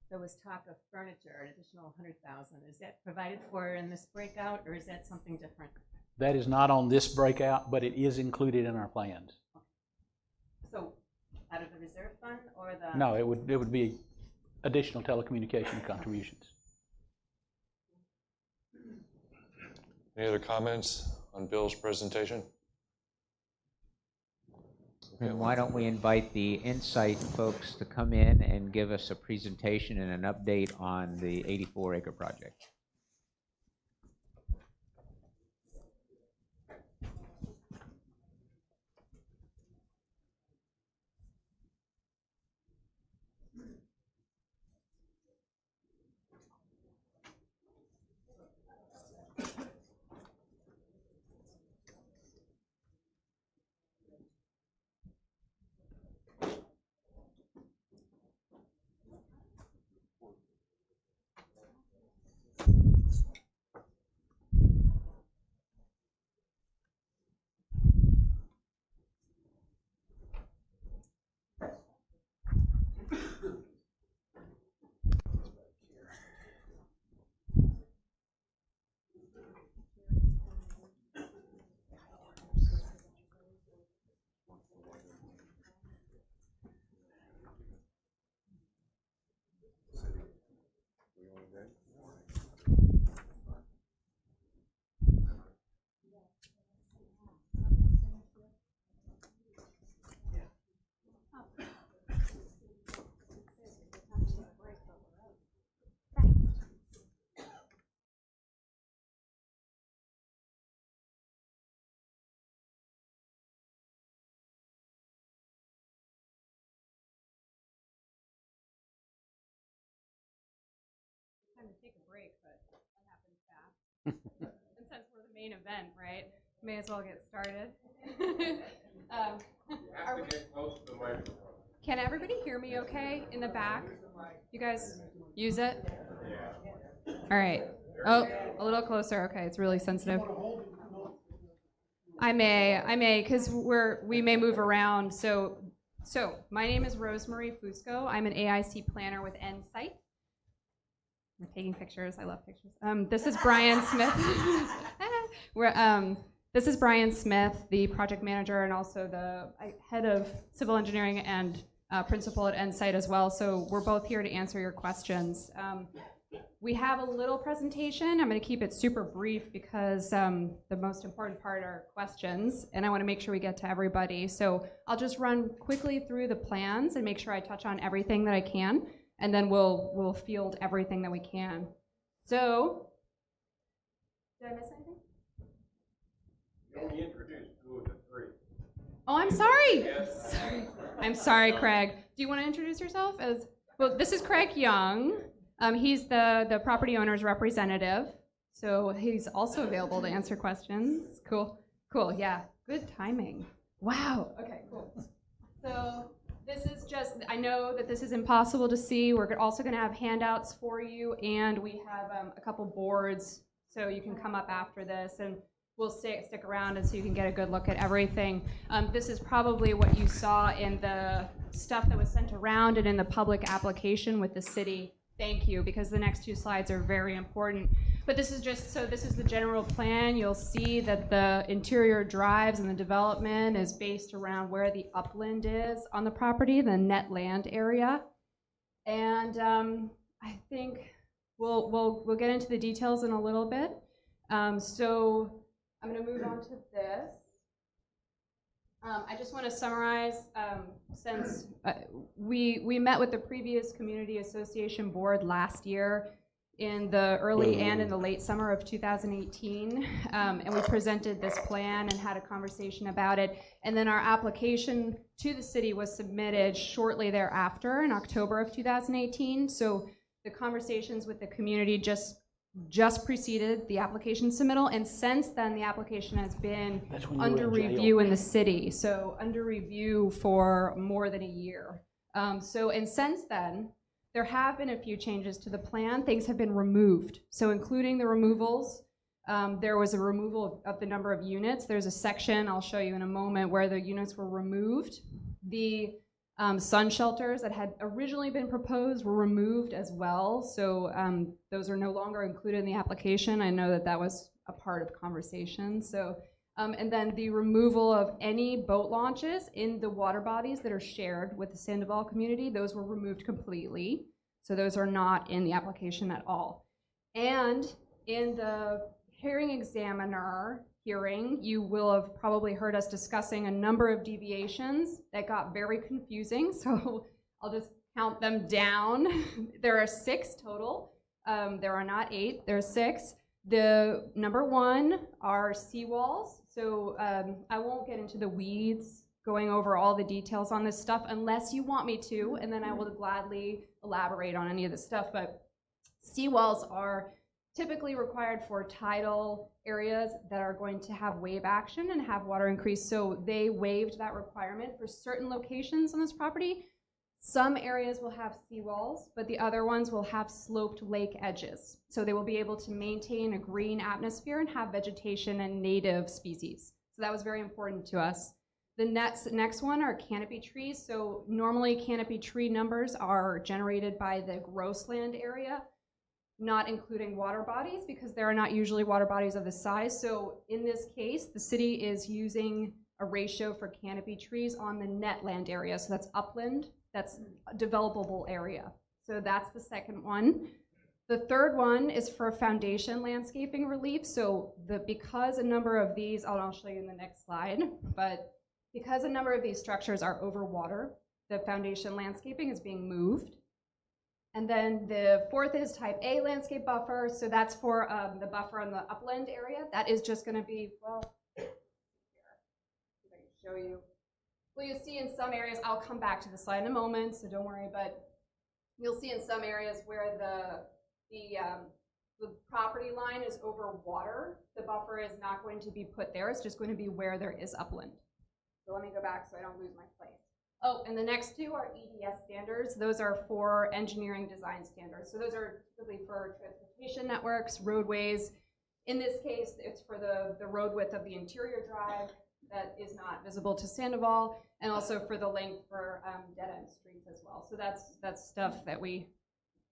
there was talk of furniture, an additional $100,000. Is that provided for in this breakout, or is that something different? That is not on this breakout, but it is included in our plans. So, out of the reserve fund or the? No, it would be additional telecommunication contributions. Any other comments on Bill's presentation? Then why don't we invite the Insight folks to come in and give us a presentation and an update on the 84-acre project. wanted to take a break, but that happened fast. And since we're the main event, right, may as well get started. You have to get close to the microphone. Can everybody hear me okay in the back? You guys use it? All right. Oh, a little closer. Okay, it's really sensitive. I may, because we may move around. So my name is Rosemary Fusco. I'm an AIC planner with Insight. I'm taking pictures. I love pictures. This is Brian Smith. This is Brian Smith, the project manager and also the head of civil engineering and principal at Insight as well. So we're both here to answer your questions. We have a little presentation. I'm going to keep it super brief because the most important part are questions, and I want to make sure we get to everybody. So I'll just run quickly through the plans and make sure I touch on everything that I can, and then we'll field everything that we can. So, did I miss anything? You only introduced 2 of the 3. Oh, I'm sorry. Yes. I'm sorry, Craig. Do you want to introduce yourself? Well, this is Craig Young. He's the property owner's representative, so he's also available to answer questions. Cool, yeah, good timing. Wow, okay, cool. So this is just, I know that this is impossible to see. We're also gonna have handouts for you, and we have a couple boards, so you can come up after this, and we'll stick around and so you can get a good look at everything. This is probably what you saw in the stuff that was sent around and in the public application with the city. Thank you, because the next 2 slides are very important. But this is this is the general plan. You'll see that the interior drives and the development is based around where the upland is on the property, the net land area. And I think we'll get into the details in a little bit. So I'm gonna move on to this. I just want to summarize, since we met with the previous Community Association Board last year in the early and in the late summer of 2018, and we presented this plan and had a conversation about it, and then our application to the city was submitted shortly thereafter in October of 2018, so the conversations with the community just preceded the application submittal, and since then the application has been under review in the city, so under review for more than a year. And since then, there have been a few changes to the plan. Things have been removed, so including the removals. There was a removal of the number of units. There's a section I'll show you in a moment where the units were removed. The sun shelters that had originally been proposed were removed as well, so those are no longer included in the application. I know that was a part of conversation. So, and then the removal of any boat launches in the water bodies that are shared with the Sandoval community, those were removed completely. So those are not in the application at all. And in the hearing examiner hearing, you will have probably heard us discussing a number of deviations that got very confusing, so I'll just count them down. There are 6 total. There are not 8, there are 6. The number 1 are seawalls, so I won't get into the weeds going over all the details on this stuff unless you want me to, and then I will gladly elaborate on any of this stuff, but seawalls are typically required for tidal areas that are going to have wave action and have water increase, so they waived that requirement for certain locations on this property. Some areas will have seawalls, but the other ones will have sloped lake edges, so they will be able to maintain a green atmosphere and have vegetation and native species. So that was very important to us. The next one are canopy trees, so normally canopy tree numbers are generated by the gross land area, not including water bodies, because there are not usually water bodies of this size. So in this case, the city is using a ratio for canopy trees on the net land area. So that's upland, that's a developable area. So that's the second one. The third one is for foundation landscaping relief. So because a number of these, I'll show you in the next slide, but because a number of these structures are over water, the foundation landscaping is being moved. And then the fourth is type A landscape buffer. So that's for the buffer on the upland area. That is just going to be, well, here, if I can show you. Well, you'll see in some areas, I'll come back to the slide in a moment, so don't worry, but you'll see in some areas where the property line is over water. The buffer is not going to be put there. It's just going to be where there is upland. So let me go back so I don't lose my place. Oh, and the next two are EDS standards. Those are for engineering design standards. So those are typically for transportation networks, roadways. In this case, it's for the road width of the interior drive that is not visible to Sandoval, and also for the length for dead-end streets as well. So that's stuff that we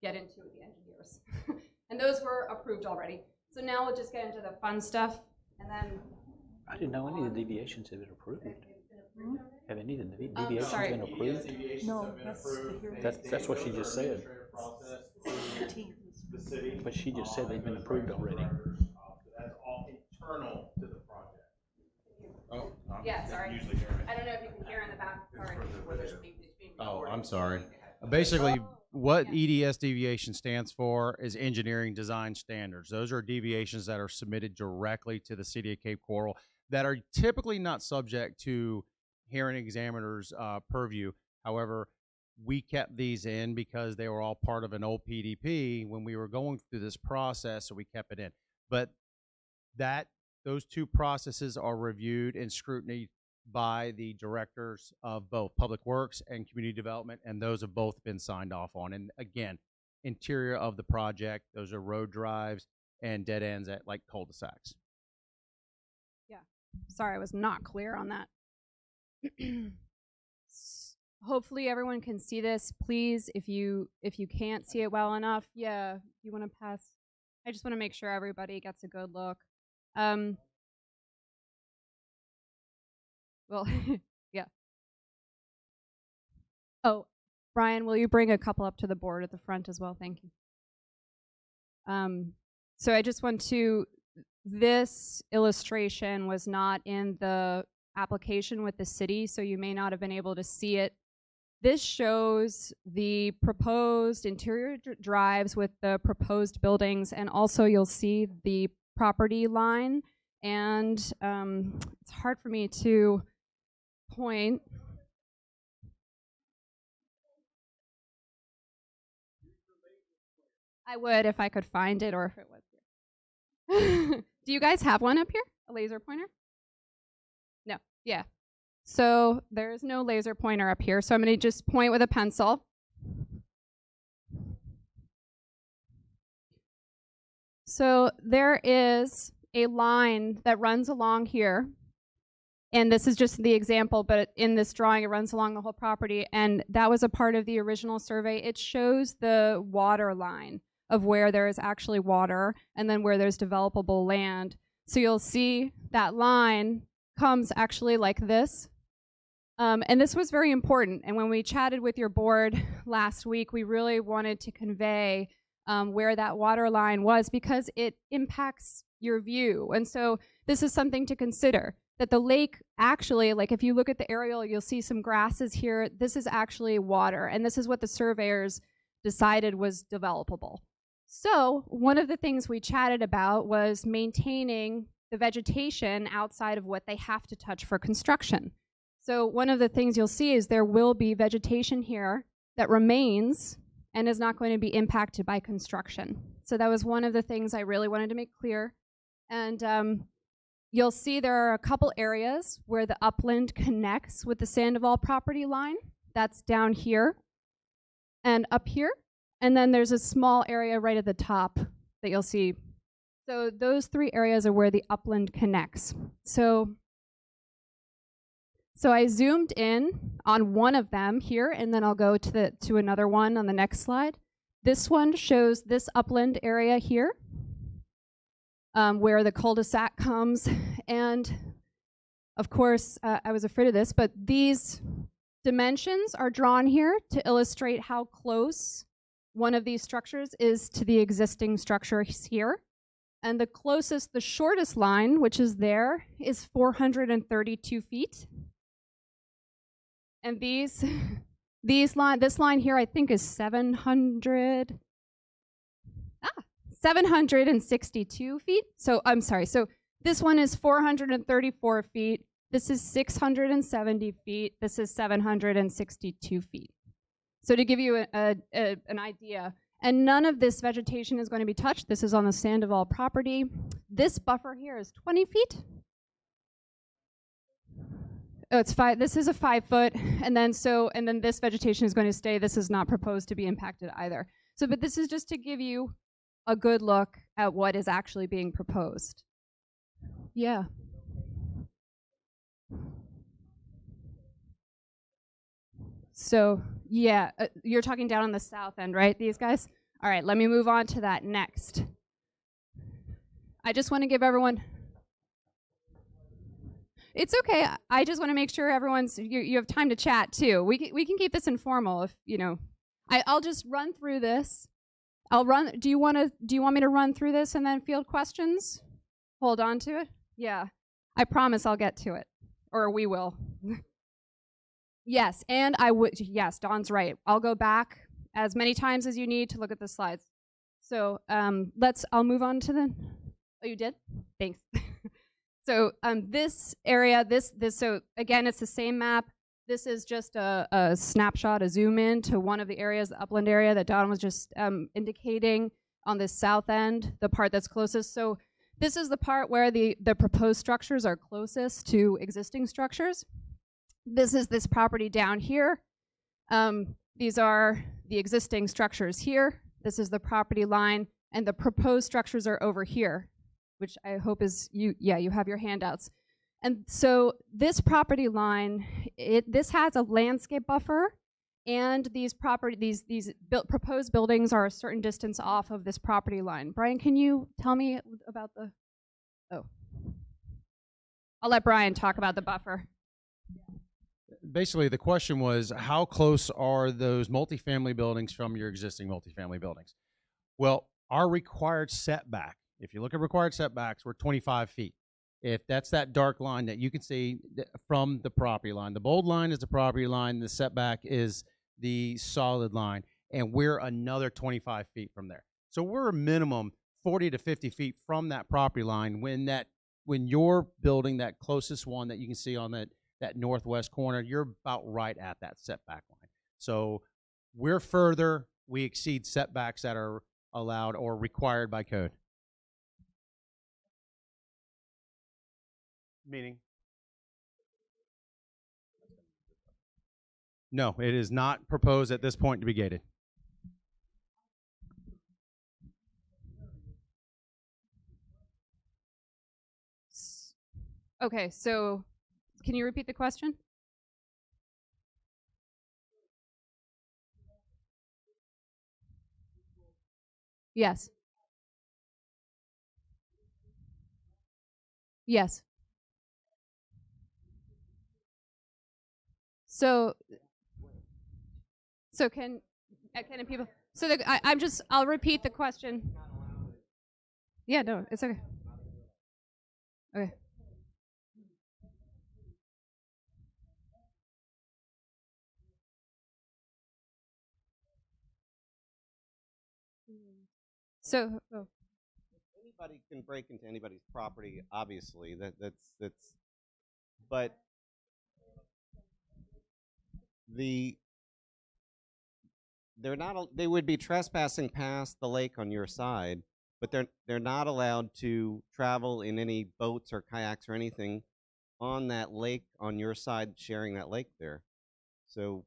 get into with the engineers. And those were approved already. So now we'll just get into the fun stuff, and then... I didn't know any of the deviations had been approved. Have any of the deviations been approved? No, that's what she just said. But she just said they've been approved already. That's all internal to the project. Oh, yeah, sorry. I don't know if you can hear in the back. Sorry. Oh, I'm sorry. Basically, what EDS deviation stands for is engineering design standards. Those are deviations that are submitted directly to the City of Cape Coral that are typically not subject to hearing examiner's purview. However, we kept these in because they were all part of an old PDP when we were going through this process, so we kept it in. But those two processes are reviewed and scrutiny by the directors of both Public Works and Community Development, and those have both been signed off on. And again, interior of the project, those are road drives and dead ends at like cul-de-sacs. Yeah, sorry, I was not clear on that. Hopefully everyone can see this. Please, if you can't see it well enough, yeah, you want to pass. I just want to make sure everybody gets a good look. Well, yeah. Oh, Brian, will you bring a couple up to the board at the front as well? Thank you. So I just want to, this illustration was not in the application with the city, so you may not have been able to see it. This shows the proposed interior drives with the proposed buildings, and also you'll see the property line, and it's hard for me to point. I would if I could find it, or if it was here. Do you guys have one up here? A laser pointer? No. Yeah. So there's no laser pointer up here, so I'm going to just point with a pencil. So there is a line that runs along here, and this is just the example, but in this drawing it runs along the whole property, and that was a part of the original survey. It shows the water line of where there is actually water and then where there's developable land. So you'll see that line comes actually like this. And this was very important. And when we chatted with your board last week, we really wanted to convey where that water line was because it impacts your view. And so this is something to consider, that the lake actually, like if you look at the aerial, you'll see some grasses here. This is actually water. And this is what the surveyors decided was developable. So one of the things we chatted about was maintaining the vegetation outside of what they have to touch for construction. So one of the things you'll see is there will be vegetation here that remains and is not going to be impacted by construction. So that was one of the things I really wanted to make clear. And you'll see there are a couple areas where the upland connects with the Sandoval property line. That's down here and up here. And then there's a small area right at the top that you'll see. So those three areas are where the upland connects. So I zoomed in on one of them here, and then I'll go to another one on the next slide. This one shows this upland area here, where the cul-de-sac comes. And of course, I was afraid of this, but these dimensions are drawn here to illustrate how close one of these structures is to the existing structure here. And the closest, the shortest line, which is there, is 432 feet. And this line here, I think, is 762 feet. So I'm sorry. So this one is 434 feet. This is 670 feet. This is 762 feet. So to give you an idea, And none of this vegetation is going to be touched. This is on the Sandoval property. This buffer here is 20 feet. Oh, it's 5. This is a 5 foot, and then this vegetation is going to stay. This is not proposed to be impacted either. So, but this is just to give you a good look at what is actually being proposed. Yeah. So, yeah, you're talking down on the south end, right, these guys? All right, let me move on to that next. I just want to give everyone... It's okay. I just want to make sure you have time to chat too. We can keep this informal if, you know. I'll just run through this. Do you want me to run through this and then field questions? Hold on to it? Yeah. I promise I'll get to it. Or we will. Yes, and yes, Dawn's right. I'll go back as many times as you need to look at the slides. So I'll move on to the, oh, you did? Thanks. So this area, so again, it's the same map. This is just a snapshot, a zoom in to one of the areas, the upland area that Dawn was just indicating on the south end, the part that's closest. So this is the part where the proposed structures are closest to existing structures. This is this property down here. These are the existing structures here. This is the property line, and the proposed structures are over here, which I hope is you have your handouts. And so this property line, this has a landscape buffer, and these proposed buildings are a certain distance off of this property line. Brian, can you tell me about I'll let Brian talk about the buffer. Basically, the question was, how close are those multifamily buildings from your existing multifamily buildings? Well, our required setback, if you look at required setbacks, we're 25 feet. If that's that dark line that you can see from the property line, the bold line is the property line, the setback is the solid line, and we're another 25 feet from there. So we're a minimum 40 to 50 feet from that property line when you're building that closest one that you can see on that northwest corner, you're about right at that setback line. So we're further, we exceed setbacks that are allowed or required by code. Meaning? No, it is not proposed at this point to be gated. Okay, so can you repeat the question? Yes. Yes. So can people? So I'll repeat the question. Yeah, no, it's okay. Okay. So anybody can break into anybody's property. Obviously, that's. But they would be trespassing past the lake on your side, but they're not allowed to travel in any boats or kayaks or anything on that lake on your side, sharing that lake there. So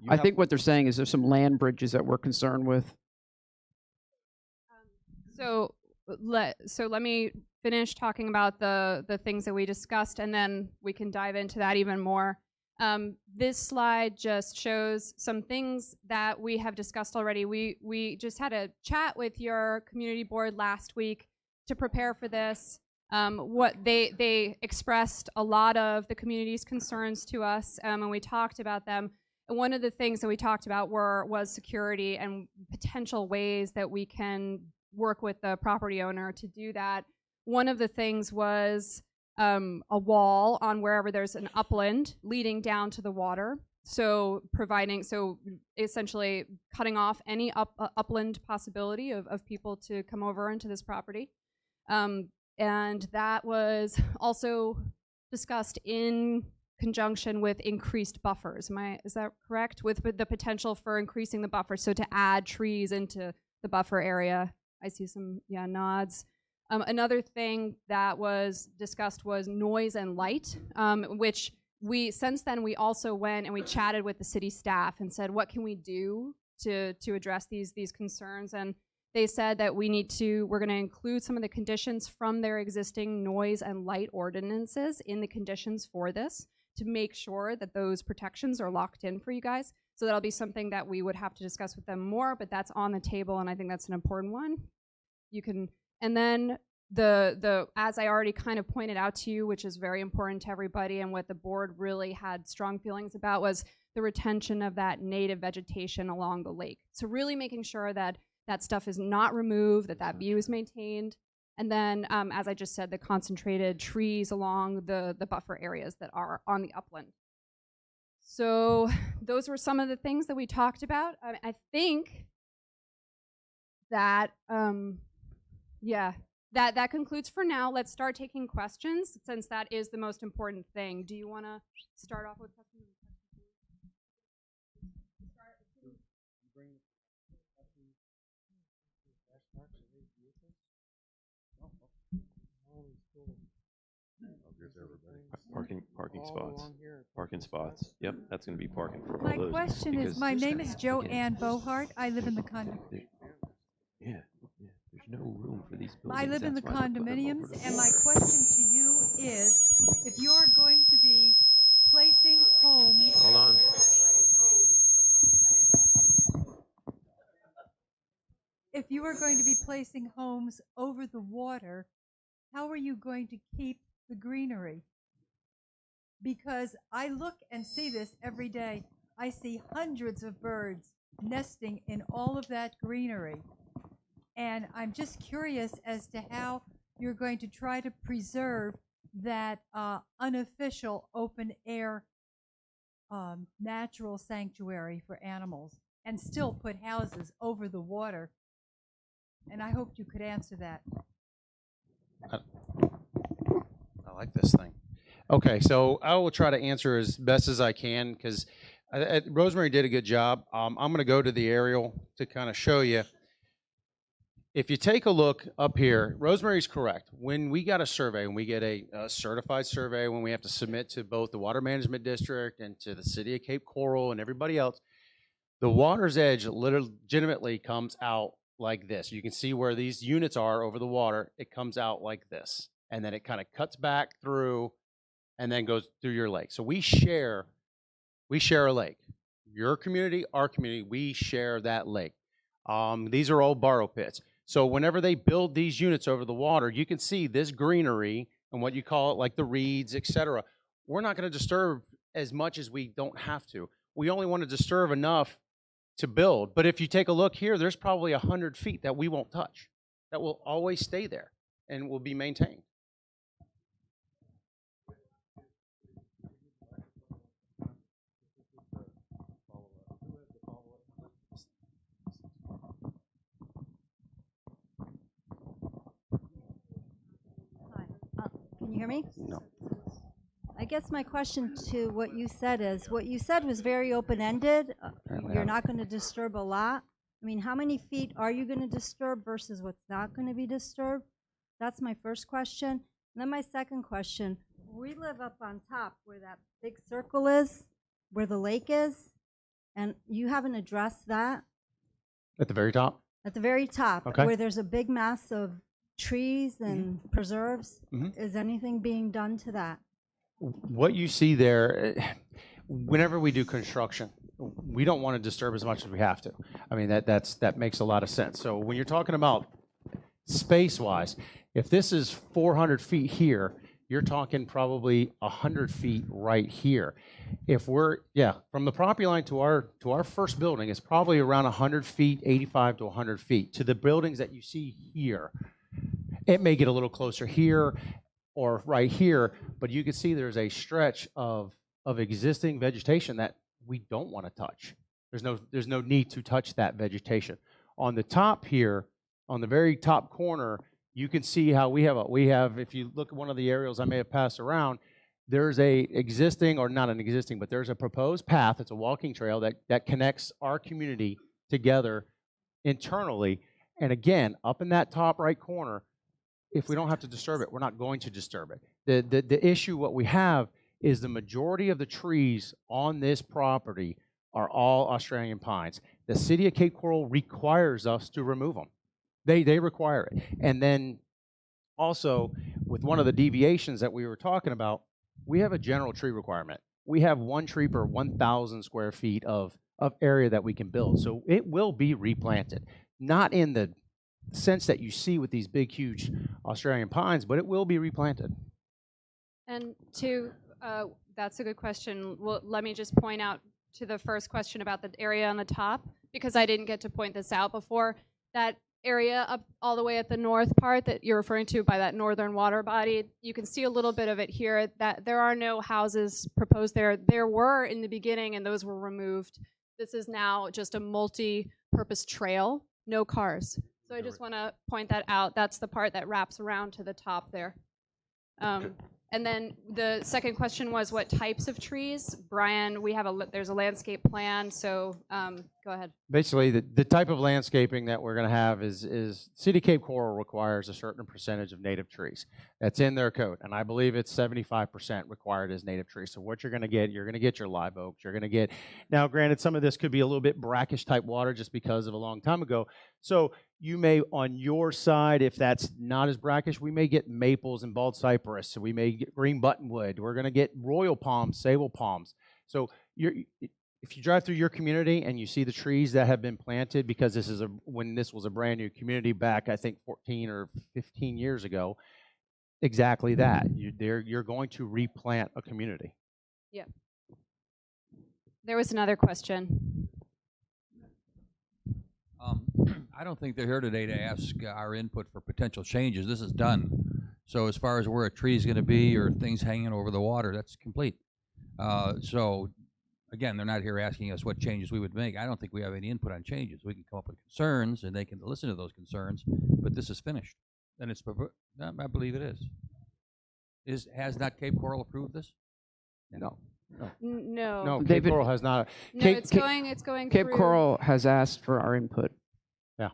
I think what they're saying is there's some land bridges that we're concerned with. So let me finish talking about the things that we discussed, and then we can dive into that even more. This slide just shows some things that we have discussed already. We just had a chat with your community board last week to prepare for this. What they expressed a lot of the community's concerns to us, and we talked about them. And one of the things that we talked about was security and potential ways that we can work with the property owner to do that. One of the things was a wall on wherever there's an upland leading down to the water. So essentially cutting off any upland possibility of people to come over into this property. And that was also discussed in conjunction with increased buffers. Is that correct? With the potential for increasing the buffer, so to add trees into the buffer area. I see some, nods. Another thing that was discussed was noise and light, which since then we also went and we chatted with the city staff and said, what can we do to address these concerns? And they said that we're going to include some of the conditions from their existing noise and light ordinances in the conditions for this to make sure that those protections are locked in for you guys. So that'll be something that we would have to discuss with them more, but that's on the table, and I think that's an important one. And then as I already kind of pointed out to you, which is very important to everybody and what the board really had strong feelings about, was the retention of that native vegetation along the lake. So really making sure that that stuff is not removed, that view is maintained. And then, as I just said, the concentrated trees along the buffer areas that are on the upland. So those were some of the things that we talked about. I think that, that concludes for now. Let's start taking questions, since that is the most important thing. Do you want to start off with questions? Parking spots. Yep, that's going to be parking for all My those. question is, my name is Joanne Bohart. I live in the Yeah, there's no room for these buildings. I live in the That's why they put them over condominiums, the and my water. question to you is, if you're going to be placing homes. Hold on. If you are going to be placing homes over the water, how are you going to keep the greenery? Because I look and see this every day. I see hundreds of birds nesting in all of that greenery. And I'm just curious as to how you're going to try to preserve that unofficial open air natural sanctuary for animals and still put houses over the water. And I hoped you could answer that. I like this thing. Okay, so I will try to answer as best as I can, because Rosemary did a good job. I'm going to go to the aerial to kind of show you. If you take a look up here, Rosemary's correct. When we got a survey, when we get a certified survey, when we have to submit to both the Water Management District and to the City of Cape Coral and everybody else, the water's edge legitimately comes out like this. You can see where these units are over the water. It comes out like this, and then it kind of cuts back through and then goes through your lake. So we share a lake. Your community, our community, we share that lake. These are all borrow pits. So whenever they build these units over the water, you can see this greenery and what you call it, like the reeds, etc. We're not going to disturb as much as we don't have to. We only want to disturb enough to build. But if you take a look here, there's probably 100 feet that we won't touch, that will always stay there and will be maintained. Can you hear me? No. I guess my question to what you said is, what you said was very open-ended. You're not going to disturb a lot. I mean, how many feet are you going to disturb versus what's not going to be disturbed? That's my first question. And then my second question, we live up on top where that big circle is, where the lake is, and you haven't addressed that. At the very top? At the very top, Okay. where there's a big mass of trees and preserves. Is anything being done to that? What you see there, whenever we do construction, we don't want to disturb as much as we have to. I mean, that makes a lot of sense. So when you're talking about space-wise, if this is 400 feet here, you're talking probably 100 feet right here. If we're, from the property line to our first building, it's probably around 100 feet, 85 to 100 feet. To the buildings that you see here, it may get a little closer here or right here, but you can see there's a stretch of existing vegetation that we don't want to touch. There's no need to touch that vegetation. On the top here, on the very top corner, you can see how we have, if you look at one of the aerials I may have passed around, there's a existing, or not an existing, but there's a proposed path. It's a walking trail that connects our community together internally. And again, up in that top right corner, if we don't have to disturb it, we're not going to disturb it. The issue, what we have, is the majority of the trees on this property are all Australian pines. The city of Cape Coral requires us to remove them. They require it. And then also, with one of the deviations that we were talking about, we have a general tree requirement. We have one tree per 1,000 square feet of area that we can build. So it will be replanted. Not in the sense that you see with these big, huge Australian pines, but it will be replanted. And that's a good question. Well, let me just point out to the first question about the area on the top, because I didn't get to point this out before. That area up all the way at the north part that you're referring to by that northern water body, you can see a little bit of it here, that there are no houses proposed there. There were in the beginning, and those were removed. This is now just a multi-purpose trail, no cars. So I just want to point that out. That's the part that wraps around to the top there. And then the second question was what types of trees? Brian, there's a landscape plan, so go ahead. Basically, the type of landscaping that we're going to have is City Cape Coral requires a certain percentage of native trees. That's in their code, and I believe it's 75% required as native trees. So what you're going to get your live oaks. You're going to get, now granted, some of this could be a little bit brackish type water just because of a long time ago. So you may, on your side, if that's not as brackish, we may get maples and bald cypress. So we may get green buttonwood. We're going to get royal palms, sable palms. So if you drive through your community and you see the trees that have been planted, because when this was a brand new community back, I think 14 or 15 years ago, exactly that. You're going to replant a community. Yeah. There was another question. I don't think they're here today to ask our input for potential changes. This is done. So as far as where a tree is going to be or things hanging over the water, that's complete. So again, they're not here asking us what changes we would make. I don't think we have any input on changes. We can come up with concerns, and they can listen to those concerns, but this is finished. And I believe it is. Has not Cape Coral approved this? No. No. Cape Coral has not. No, it's going Cape through. Coral has asked for our input. Yeah.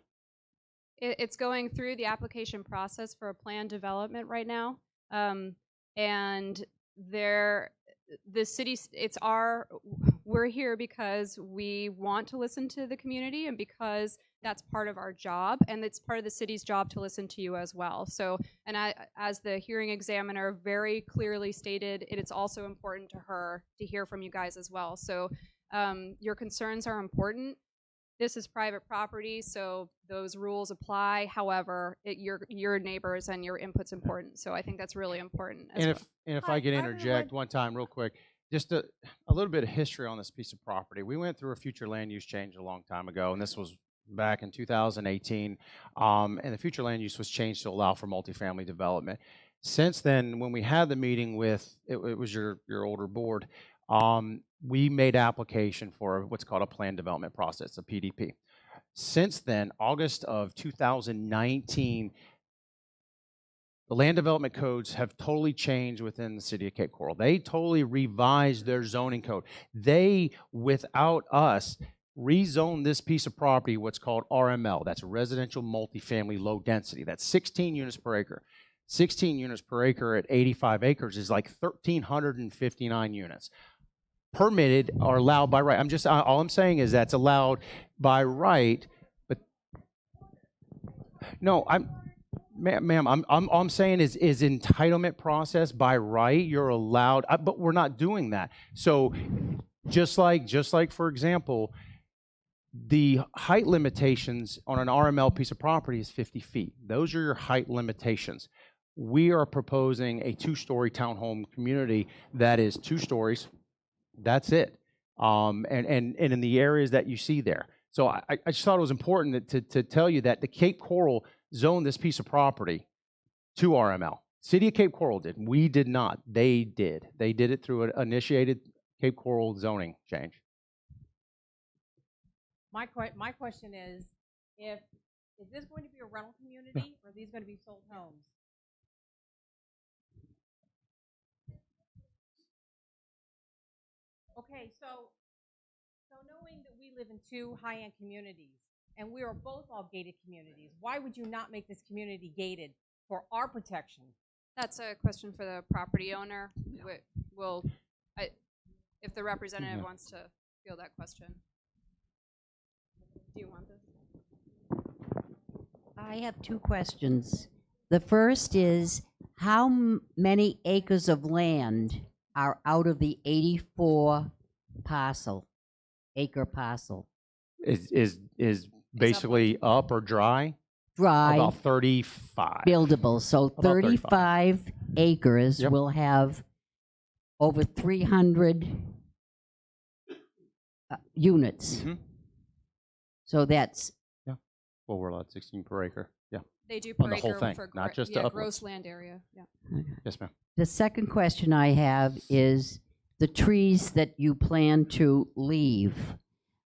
It's going through the application process for a plan development right now. And the city, we're here because we want to listen to the community and because that's part of our job, and it's part of the city's job to listen to you as well. So, and as the hearing examiner very clearly stated, it's also important to her to hear from you guys as well. So your concerns are important. This is private property, so those rules apply. However, your neighbors and your input's important. So I think that's really important. If I could interject one time real quick, just a little bit of history on this piece of property. We went through a future land use change a long time ago, and this was back in 2018, and the future land use was changed to allow for multifamily development. Since then, when we had the meeting with, it was your older board, we made application for what's called a plan development process, a PDP. Since then, August of 2019, the land development codes have totally changed within the city of Cape Coral. They totally revised their zoning code. They, without us, rezone this piece of property, what's called RML. That's residential multifamily low density. That's 16 units per acre. 16 units per acre at 85 acres is like 1,359 units. Permitted or allowed by right. All I'm saying is that's allowed by right, but no, ma'am, all I'm saying is entitlement process by right, you're allowed, but we're not doing that. So just like for example, the height limitations on an RML piece of property is 50 feet. Those are your height limitations. We are proposing a 2-story townhome community that is 2 stories. That's it. And in the areas that you see there. So I just thought it was important to tell you that the Cape Coral zoned this piece of property to RML. City of Cape Coral did. We did not. They did. They did it through an initiated Cape Coral zoning change. My question is this going to be a rental community or are these going to be sold homes? Okay, so knowing that we live in two high-end communities, and we are both all gated communities, why would you not make this community gated for our protection? That's a question for the property owner. We'll, if the representative wants to field that question. Do you want this? I have two questions. The first is, how many acres of land are out of the 84 acre parcel? Is basically up or dry? Dry. About 35. Buildable. So About 35 acres Yep. will have over 300 units. Mm-hmm. So that's Well, we're allowed 16 per acre. Yeah. They do On per the whole acre thing, for not just the yeah, uplands. gross land area. Yeah. Yes, ma'am. the second question I have is the trees that you plan to leave.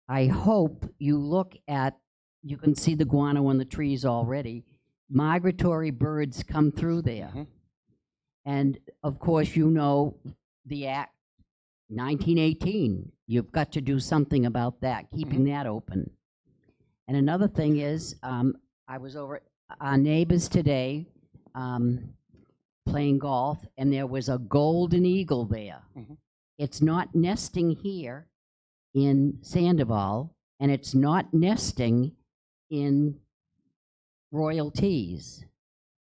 I hope you look at, you can see the guano on the trees already. Migratory birds come through there. Mm-hmm. And of course, you know the Act 1918. You've got to do something about that, keeping that open. And another thing is, I was over at our neighbors today playing golf, and there was a golden eagle there. It's not nesting here in Sandoval, and it's not nesting in royalties.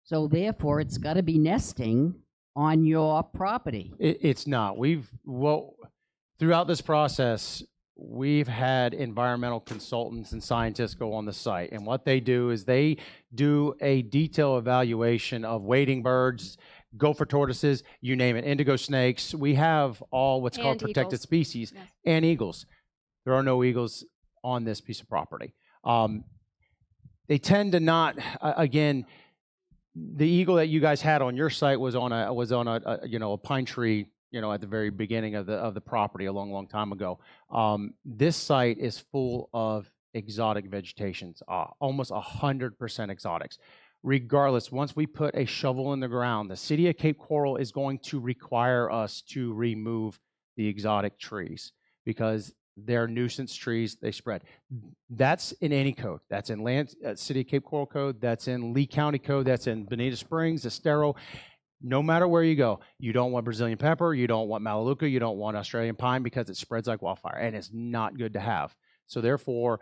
So therefore, it's got to be nesting on your property. It's not. Throughout this process, we've had environmental consultants and scientists go on the site. And what they do is they do a detailed evaluation of wading birds, gopher tortoises, you name it, indigo snakes. We have all what's called protected species, and eagles. There are no eagles on this piece of property. They tend to not, again, the eagle that you guys had on your site was on a pine tree, at the very beginning of the property a long time ago. This site is full of exotic vegetations, almost 100% exotics. Regardless, once we put a shovel in the ground, the city of Cape Coral is going to require us to remove the exotic trees because they're nuisance trees, they spread. That's in any code. That's in City of Cape Coral code, that's in Lee County code, that's in Bonita Springs, Estero. No matter where you go, you don't want Brazilian pepper, you don't want Melaleuca, you don't want Australian pine because it spreads like wildfire and it's not good to have. So therefore,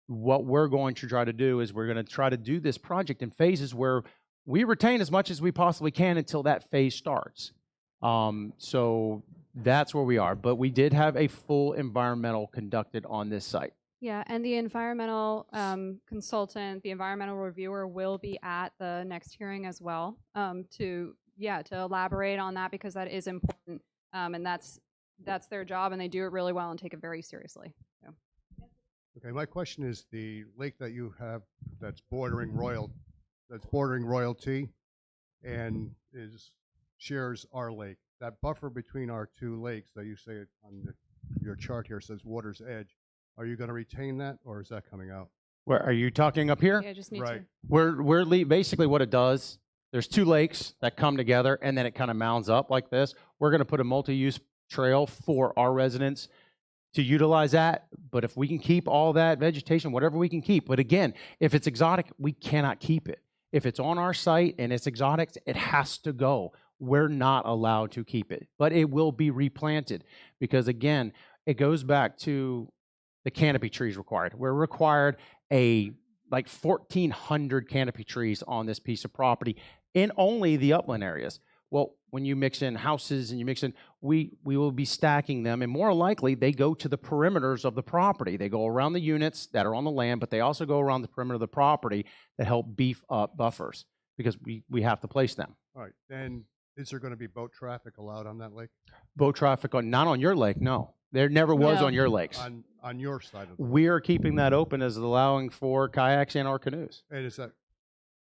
what we're going to try to do is we're going to try to do this project in phases where we retain as much as we possibly can until that phase starts. So that's where we are. But we did have a full environmental conducted on this site. Yeah, and the environmental consultant, the environmental reviewer will be at the next hearing as well to elaborate on that because that is important and that's their job and they do it really well and take it very seriously. So. Okay, my question is the lake that you have that's bordering royalty and shares our lake. That buffer between our two lakes that you say on your chart here says water's edge. Are you going to retain that, or is that coming out? Where are you talking up here? Yeah, just need right. We're basically what it does. There's two lakes that come together, and then it kind of mounds up like this. We're going to put a multi-use trail for our residents to utilize that. But if we can keep all that vegetation, whatever we can keep. But again, if it's exotic, we cannot keep it. If it's on our site and it's exotic, it has to go. We're not allowed to keep it, but it will be replanted because again, it goes back to the canopy trees required. We're required like 1,400 canopy trees on this piece of property in only the upland areas. Well, when you mix in houses and you mix in, we will be stacking them, and more likely they go to the perimeters of the property. They go around the units that are on the land, but they also go around the perimeter of the property that help beef up buffers because we have to place them. All right, then is there going to be boat traffic allowed on that lake? Boat traffic not on your lake, no. There never was on your lakes. On your side of the lake. We are keeping that open as allowing for kayaks and our canoes. And is that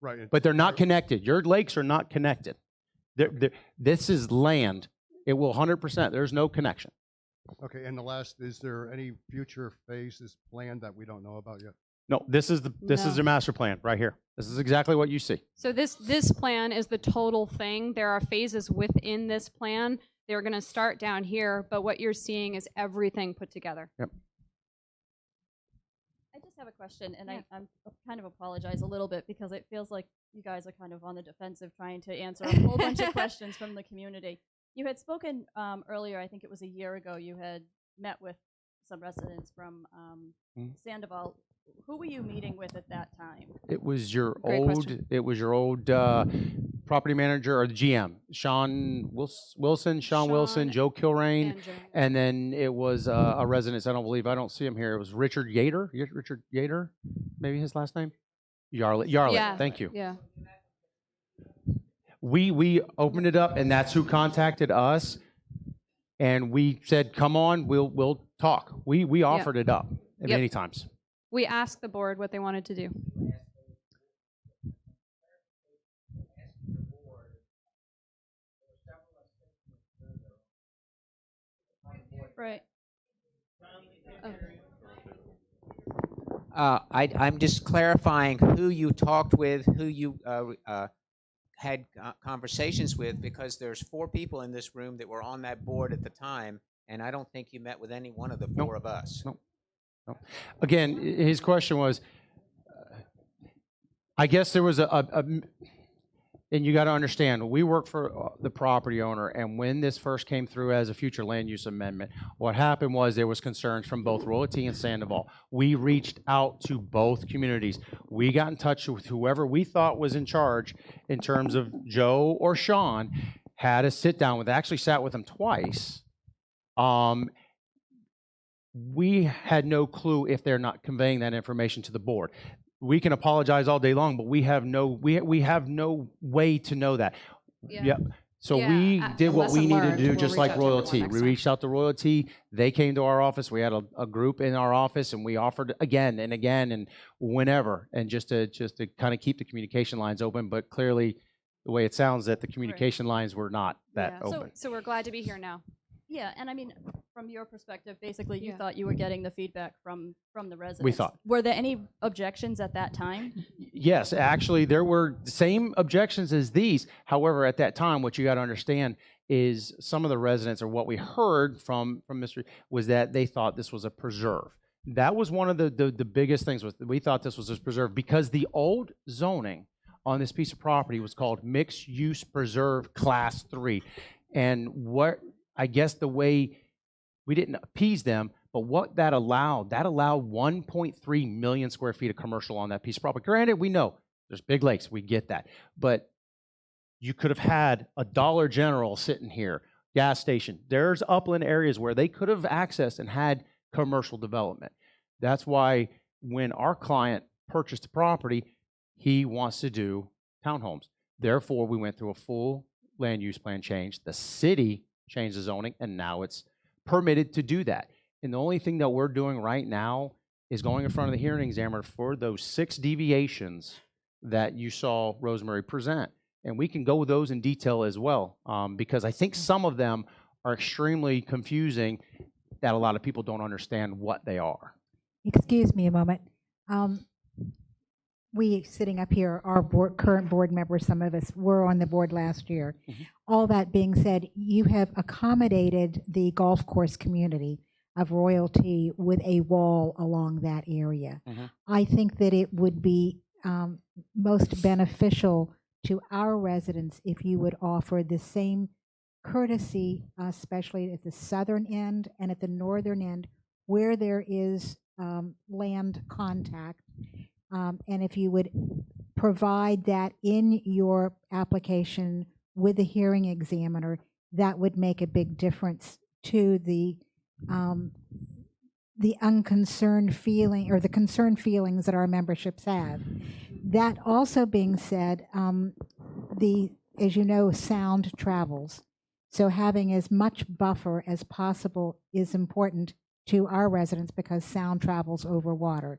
right? But they're not connected. Your lakes are not connected. This is land. It will 100%. There's no connection. Okay, and the last, is there any future phases planned that we don't know about yet? No, this is the master plan right here. This is exactly what you see. So this plan is the total thing. There are phases within this plan. They're going to start down here, but what you're seeing is everything put together. Yep. I just have a question, and I'm kind of apologize a little bit because it feels like you guys are kind of on the defensive trying to answer a whole bunch of questions from the community. You had spoken earlier, I think it was a year ago, you had met with some residents from Sandoval. Who were you meeting with at that time? It was your Great old. question. It was your old property manager or the GM, Sean Wilson, Joe Kilrain, and then it was a resident. I don't see him here. It was Richard Yater. Richard Yater, maybe his last name. Yarlett. Yeah. Thank you. Yeah. We opened it up, and that's who contacted us, and we said, "Come on, we'll talk." We offered it up many times. We asked the board what they wanted to do. Right. I'm just clarifying who you talked with, who you had conversations with, because there's 4 people in this room that were on that board at the time, and I don't think you met with any one of the 4 of us. No. Again, his question was, I guess there was and you got to understand, we work for the property owner, and when this first came through as a future land use amendment, what happened was there was concerns from both Royalty and Sandoval. We reached out to both communities. We got in touch with whoever we thought was in charge in terms of Joe or Sean, had a sit down with, actually sat with them twice. We had no clue if they're not conveying that information to the board. We can apologize all day long, but we have no way to know that. Yep. So we did what we needed to do, just like Royalty. We reached out to Royalty. They came to our office. We had a group in our office, and we offered again and again and whenever, and just to kind of keep the communication lines open. But clearly, the way it sounds, that the communication lines were not that open. So we're glad to be here now. Yeah, and I mean, from your perspective, basically, you thought you were getting the feedback from the residents. We thought. Were there any objections at that time? Yes, actually, there were the same objections as these. However, at that time, what you got to understand is some of the residents, or what we heard from Mr. was that they thought this was a preserve. That was one of the biggest things. Was we thought this was a preserve because the old zoning on this piece of property was called Mixed Use Preserve Class 3, and what I guess the way we didn't appease them, but what that allowed 1.3 million square feet of commercial on that piece of property. Granted, we know there's big lakes, we get that, but you could have had a Dollar General sitting here, gas station. There's upland areas where they could have accessed and had commercial development. That's why when our client purchased the property, he wants to do townhomes. Therefore, we went through a full land use plan change. The city changed the zoning, and now it's permitted to do that. And the only thing that we're doing right now is going in front of the hearing examiner for those 6 deviations that you saw Rosemary present. And we can go with those in detail as well, because I think some of them are extremely confusing that a lot of people don't understand what they are. Excuse me a moment. We sitting up here, our current board members, some of us were on the board last year. All that being said, you have accommodated the golf course community of Royalty with a wall along that area. I think that it would be most beneficial to our residents if you would offer the same courtesy, especially at the southern end and at the northern end, where there is land contact. And if you would provide that in your application with the hearing examiner, that would make a big difference to the unconcerned feeling, or the concerned feelings that our memberships have. That also being said, as you know, sound travels. So having as much buffer as possible is important to our residents because sound travels over water.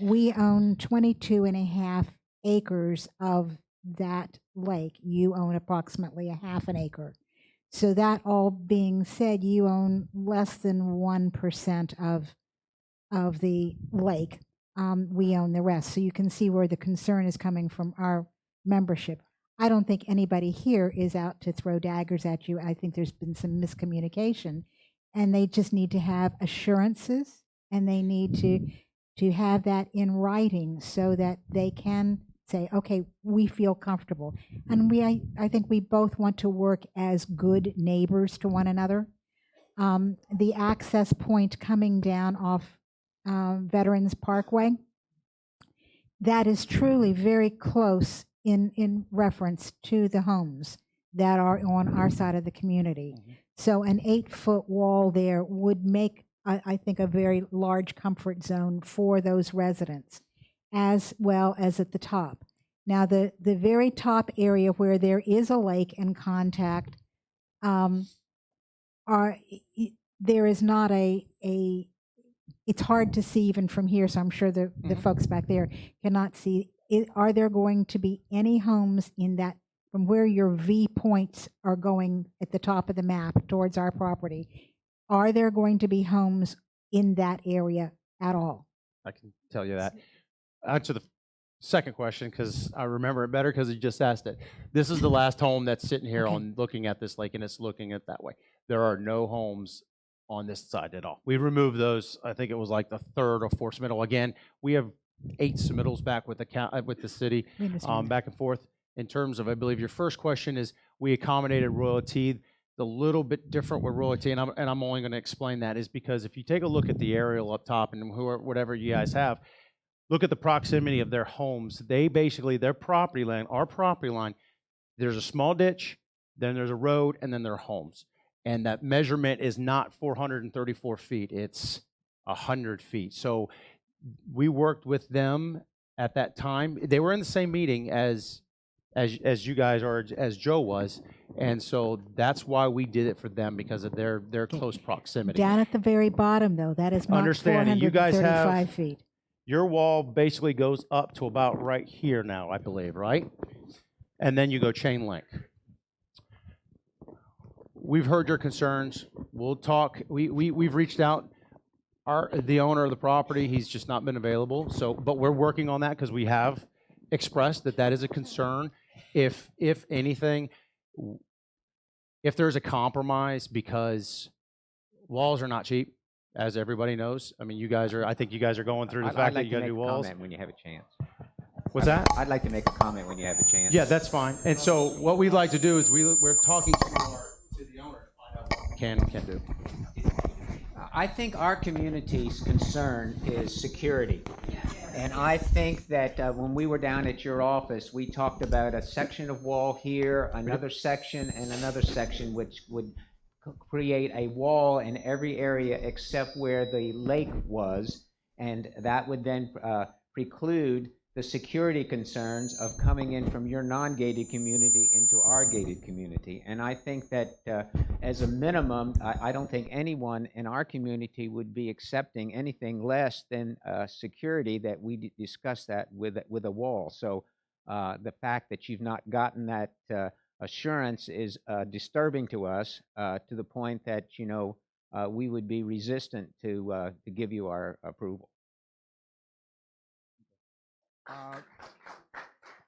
We own 22.5 acres of that lake. You own approximately 1/2 an acre. So that all being said, you own less than 1% of the lake. We own the rest. So you can see where the concern is coming from our membership. I don't think anybody here is out to throw daggers at you. I think there's been some miscommunication, and they just need to have assurances, and they need to have that in writing so that they can say, okay, we feel comfortable. And I think we both want to work as good neighbors to one another. The access point coming down off Veterans Parkway, that is truly very close in reference to the homes that are on our side of the community. So an 8-foot wall there would make, I think, a very large comfort zone for those residents, as well as at the top. Now, the very top area where there is a lake and contact, there is not it's hard to see even from here, so I'm sure the folks back there cannot see. Are there going to be any homes in that, from where your V points are going at the top of the map towards our property, are there going to be homes in that area at all? I can tell you that. Answer the second question, because I remember it better because you just asked it. This is the last home that's sitting here on looking at this lake, and it's looking at that way. There are no homes on this side at all. We removed those, I think it was like the third or fourth submittal. Again, we have 8 submittals back with the city, back and forth. In terms of, I believe your first question is, we accommodated royalty. The little bit different with royalty, and I'm only going to explain that, is because if you take a look at the aerial up top and whatever you guys have, look at the proximity of their homes. They basically, their property line, our property line, there's a small ditch, then there's a road, and then their homes. And that measurement is not 434 feet, it's 100 feet. So we worked with them at that time. They were in the same meeting as you guys, or as Joe was, and so that's why we did it for them, because of their close proximity. Down at the very bottom, though, that is not 435 feet. Your wall basically goes up to about right here now, I believe, right? And then you go chain link. We've heard your concerns. We'll talk. We've reached out. The owner of the property, he's just not been available. So, but we're working on that, because we have expressed that is a concern. If anything, if there's a compromise, because walls are not cheap, as everybody knows. I mean, I think you guys are going through the fact that you got to do walls. I'd like to make a comment when you have a chance. What's that? I'd like to make a comment when you have a chance. Yeah, that's fine. And so what we'd like to do is we're talking to the owner to find out what we can and can't do. I think our community's concern is security. And I think that when we were down at your office, we talked about a section of wall here, another section, and another section, which would create a wall in every area except where the lake was, and that would then preclude the security concerns of coming in from your non-gated community into our gated community. And I think that as a minimum, I don't think anyone in our community would be accepting anything less than security, that we discuss that with a wall. So the fact that you've not gotten that assurance is disturbing to us, to the point that, we would be resistant to give you our approval.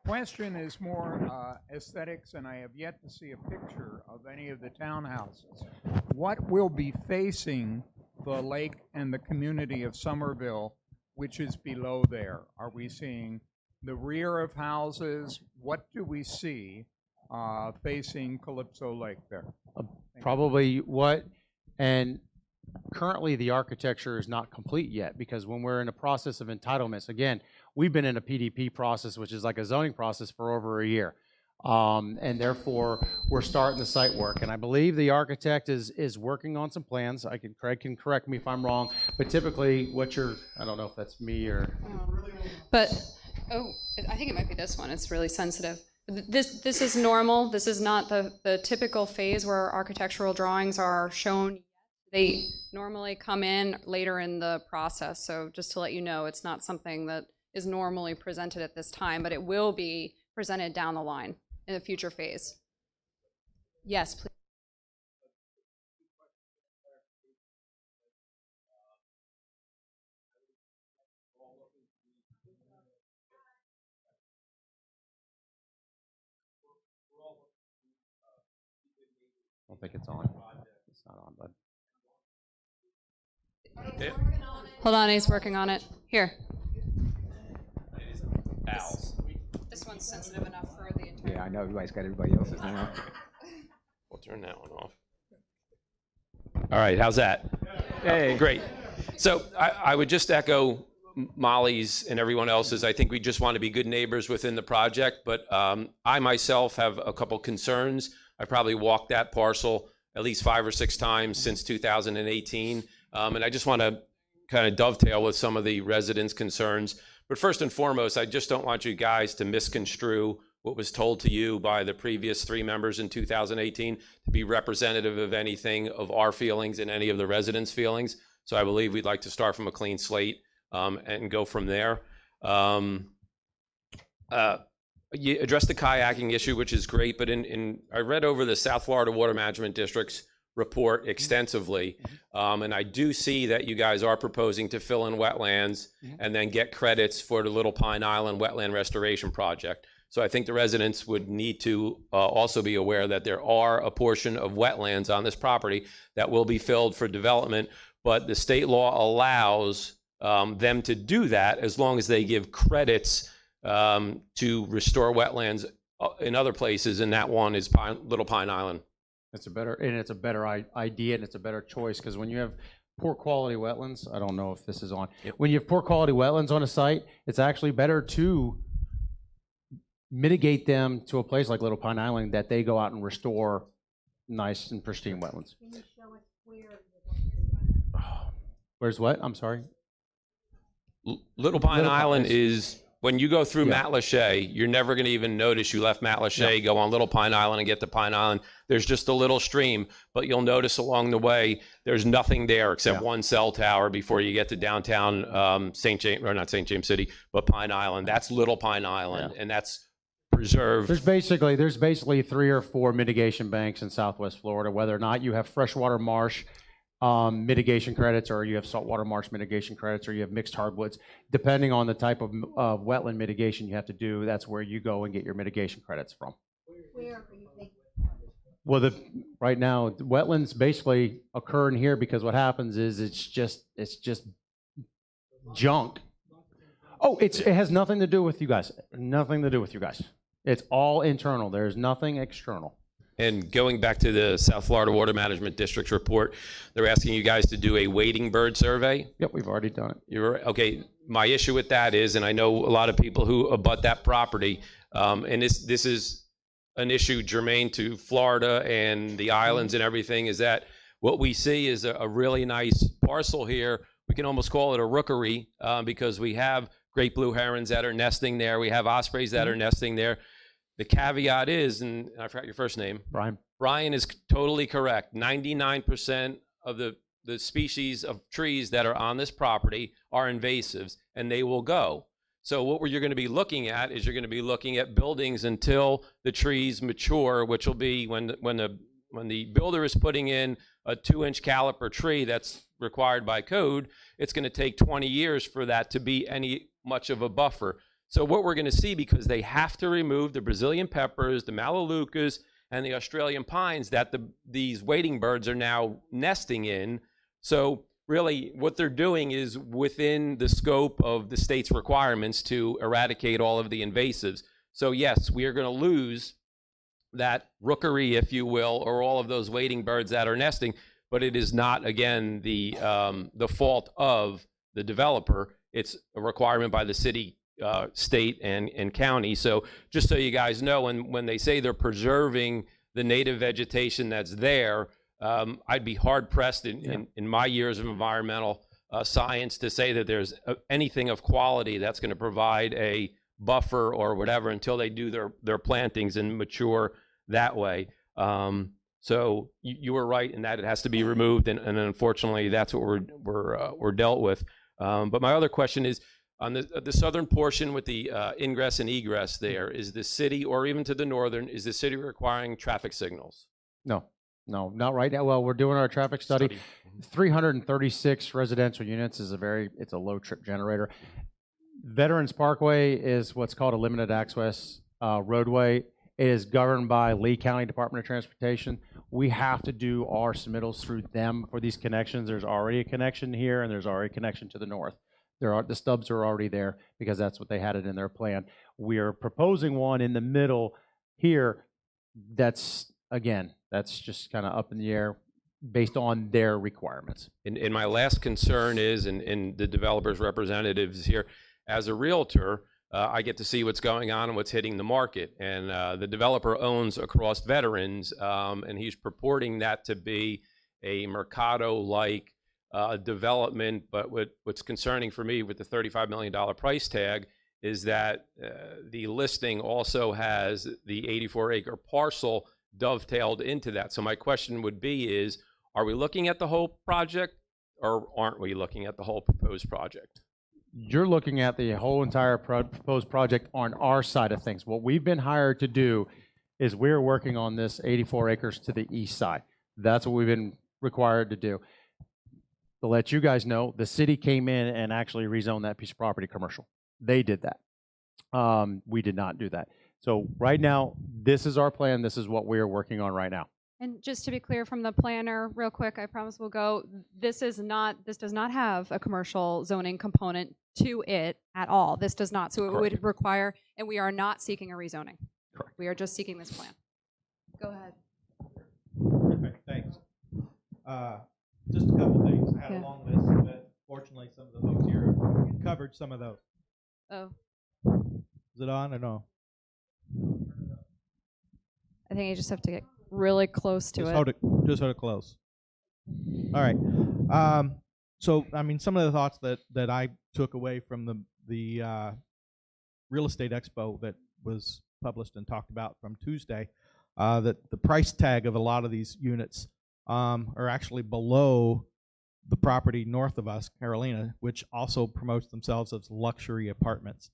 Question is more aesthetics, and I have yet to see a picture of any of the townhouses. What will be facing the lake and the community of Somerville, which is below there? Are we seeing the rear of houses? What do we see facing Calypso Lake there? Probably and currently the architecture is not complete yet, because when we're in a process of entitlements, again, we've been in a PDP process, which is like a zoning process, for over a year. And therefore, we're starting the site work. And I believe the architect is working on some plans. Craig can correct me if I'm wrong, but typically I don't know if that's me or... But, I think it might be this one. It's really sensitive. This is normal. This is not the typical phase where architectural drawings are shown. They normally come in later in the process. So just to let you know, it's not something that is normally presented at this time, but it will be presented down the line in a future phase. Yes, please. don't think it's on. It's not on, bud. Hold on, he's working on it. Here. This one's sensitive enough for the entire. Yeah, I know everybody's got everybody else's now. We'll turn that one off. All right, how's that? Hey, great. So I would just echo Molly's and everyone else's. I think we just want to be good neighbors within the project, but I myself have a couple concerns. I probably walked that parcel at least 5 or 6 times since 2018, and I just want to kind of dovetail with some of the residents' concerns. But first and foremost, I just don't want you guys to misconstrue what was told to you by the previous 3 members in 2018 to be representative of anything of our feelings and any of the residents' feelings. So I believe we'd like to start from a clean slate and go from there. You addressed the kayaking issue, which is great, but I read over the South Florida Water Management District's report extensively, and I do see that you guys are proposing to fill in wetlands and then get credits for the Little Pine Island Wetland Restoration Project. So I think the residents would need to also be aware that there are a portion of wetlands on this property that will be filled for development, but the state law allows them to do that as long as they give credits to restore wetlands in other places, and that one is Little Pine Island. It's a better idea, and it's a better choice, because when you have poor quality wetlands, I don't know if this is on. Yep. When you have poor quality wetlands on a site, it's actually better to mitigate them to a place like Little Pine Island that they go out and restore nice and pristine wetlands. Can you show us where? Where's what? I'm sorry. Little Pine Island is, when you go through Matlacha, you're never going to even notice you left Matlacha, go on Little Pine Island and get to Pine Island. There's just a little stream, but you'll notice along the way, there's nothing there except one cell tower before you get to downtown St. James, or not St. James City, but Pine Island. That's Little Pine Island, and that's preserved. There's basically 3 or 4 mitigation banks in Southwest Florida, whether or not you have freshwater marsh mitigation credits, or you have saltwater marsh mitigation credits, or you have mixed hardwoods. Depending on the type of wetland mitigation you have to do, that's where you go and get your mitigation credits from. Where are you thinking? Well, right now, wetlands basically occur in here because what happens is it's just junk. Oh, it has nothing to do with you guys. Nothing to do with you guys. It's all internal. There's nothing external. And going back to the South Florida Water Management District's report, they're asking you guys to do a wading bird survey. Yep, we've already done it. Okay. My issue with that is, and I know a lot of people who abut that property, and this is an issue germane to Florida and the islands and everything, is that what we see is a really nice parcel here. We can almost call it a rookery because we have great blue herons that are nesting there. We have ospreys that are nesting there. The caveat is, and I forgot your first name. Brian. Brian is totally correct. 99% of the species of trees that are on this property are invasives, and they will go. So what you're going to be looking at is you're going to be looking at buildings until the trees mature, which will be when the builder is putting in a 2-inch caliper tree that's required by code. It's going to take 20 years for that to be any much of a buffer. So what we're going to see, because they have to remove the Brazilian peppers, the melaleucas, and the Australian pines that these wading birds are now nesting in. So really what they're doing is within the scope of the state's requirements to eradicate all of the invasives. So yes, we are going to lose that rookery, if you will, or all of those wading birds that are nesting, but it is not, again, the fault of the developer. It's a requirement by the city, state, and county. So just so you guys know, when they say they're preserving the native vegetation that's there, I'd be hard pressed in my years of environmental science to say that there's anything of quality that's going to provide a buffer or whatever until they do their plantings and mature that way. So you were right in that it has to be removed, and unfortunately that's what we're dealt with. But my other question is, on the southern portion with the ingress and egress there, is the city, or even to the northern, is the city requiring traffic signals? No, not right now. Well, we're doing our traffic study. 336 residential units is it's a low trip generator. Veterans Parkway is what's called a limited access roadway. It is governed by Lee County Department of Transportation. we have to do our submittals through them for these connections. There's already a connection here, and there's already a connection to the north. The stubs are already there because that's what they had it in their plan. We are proposing one in the middle here. That's just kind of up in the air based on their requirements. And my last concern is, and the developer's representatives here, as a realtor, I get to see what's going on and what's hitting the market. And the developer owns across Veterans, and he's purporting that to be a Mercado-like development. But what's concerning for me with the $35 million price tag is that the listing also has the 84-acre parcel dovetailed into that. So my question would be is, are we looking at the whole project, or aren't we looking at the whole proposed project? You're looking at the whole entire proposed project on our side of things. What we've been hired to do is we're working on this 84 acres to the east side. That's what we've been required to do. To let you guys know, the city came in and actually rezoned that piece of property commercial. They did that. We did not do that. So right now, this is our plan. This is what we are working on right now. And just to be clear from the planner, real quick, I promise we'll go. This does not have a commercial zoning component to it at all. This does not. So it would require, and we are not seeking a rezoning. Correct. We are just seeking this plan. Go ahead. Perfect. Thanks. Just a couple things. I had a long list, but fortunately, some of the folks here have covered some of those. Oh. Is it on or no? I think you just have to get really close to it. Just hold it close. All right. So, I mean, some of the thoughts that I took away from the real estate expo that was published and talked about from Tuesday, that the price tag of a lot of these units are actually below the property north of us, Carolina, which also promotes themselves as luxury apartments.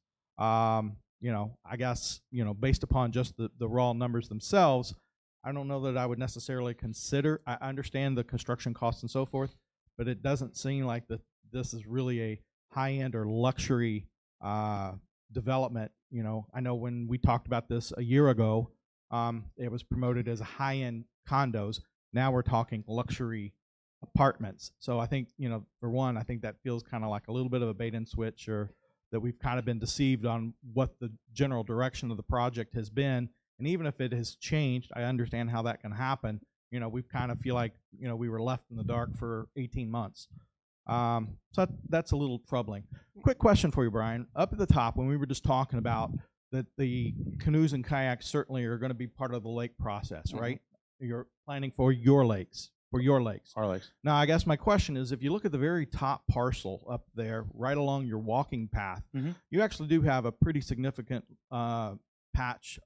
You know, I guess, you know, based upon just the raw numbers themselves, I don't know that I would necessarily consider. I understand the construction costs and so forth, but it doesn't seem like that this is really a high-end or luxury development. You know, I know when we talked about this a year ago, it was promoted as a high-end condos. Now we're talking luxury apartments. So I think, you know, for one, I think that feels kind of like a little bit of a bait and switch, or that we've kind of been deceived on what the general direction of the project has been. And even if it has changed, I understand how that can happen. You know, we kind of feel like, you know, we were left in the dark for 18 months. So that's a little troubling. Quick question for you, Brian. Up at the top, when we were just talking about that the canoes and kayaks certainly are going to be part of the lake process, right? You're planning for your lakes. Our lakes. Now, I guess my question is, if you look at the very top parcel up there, right along your walking path, you actually do have a pretty significant patch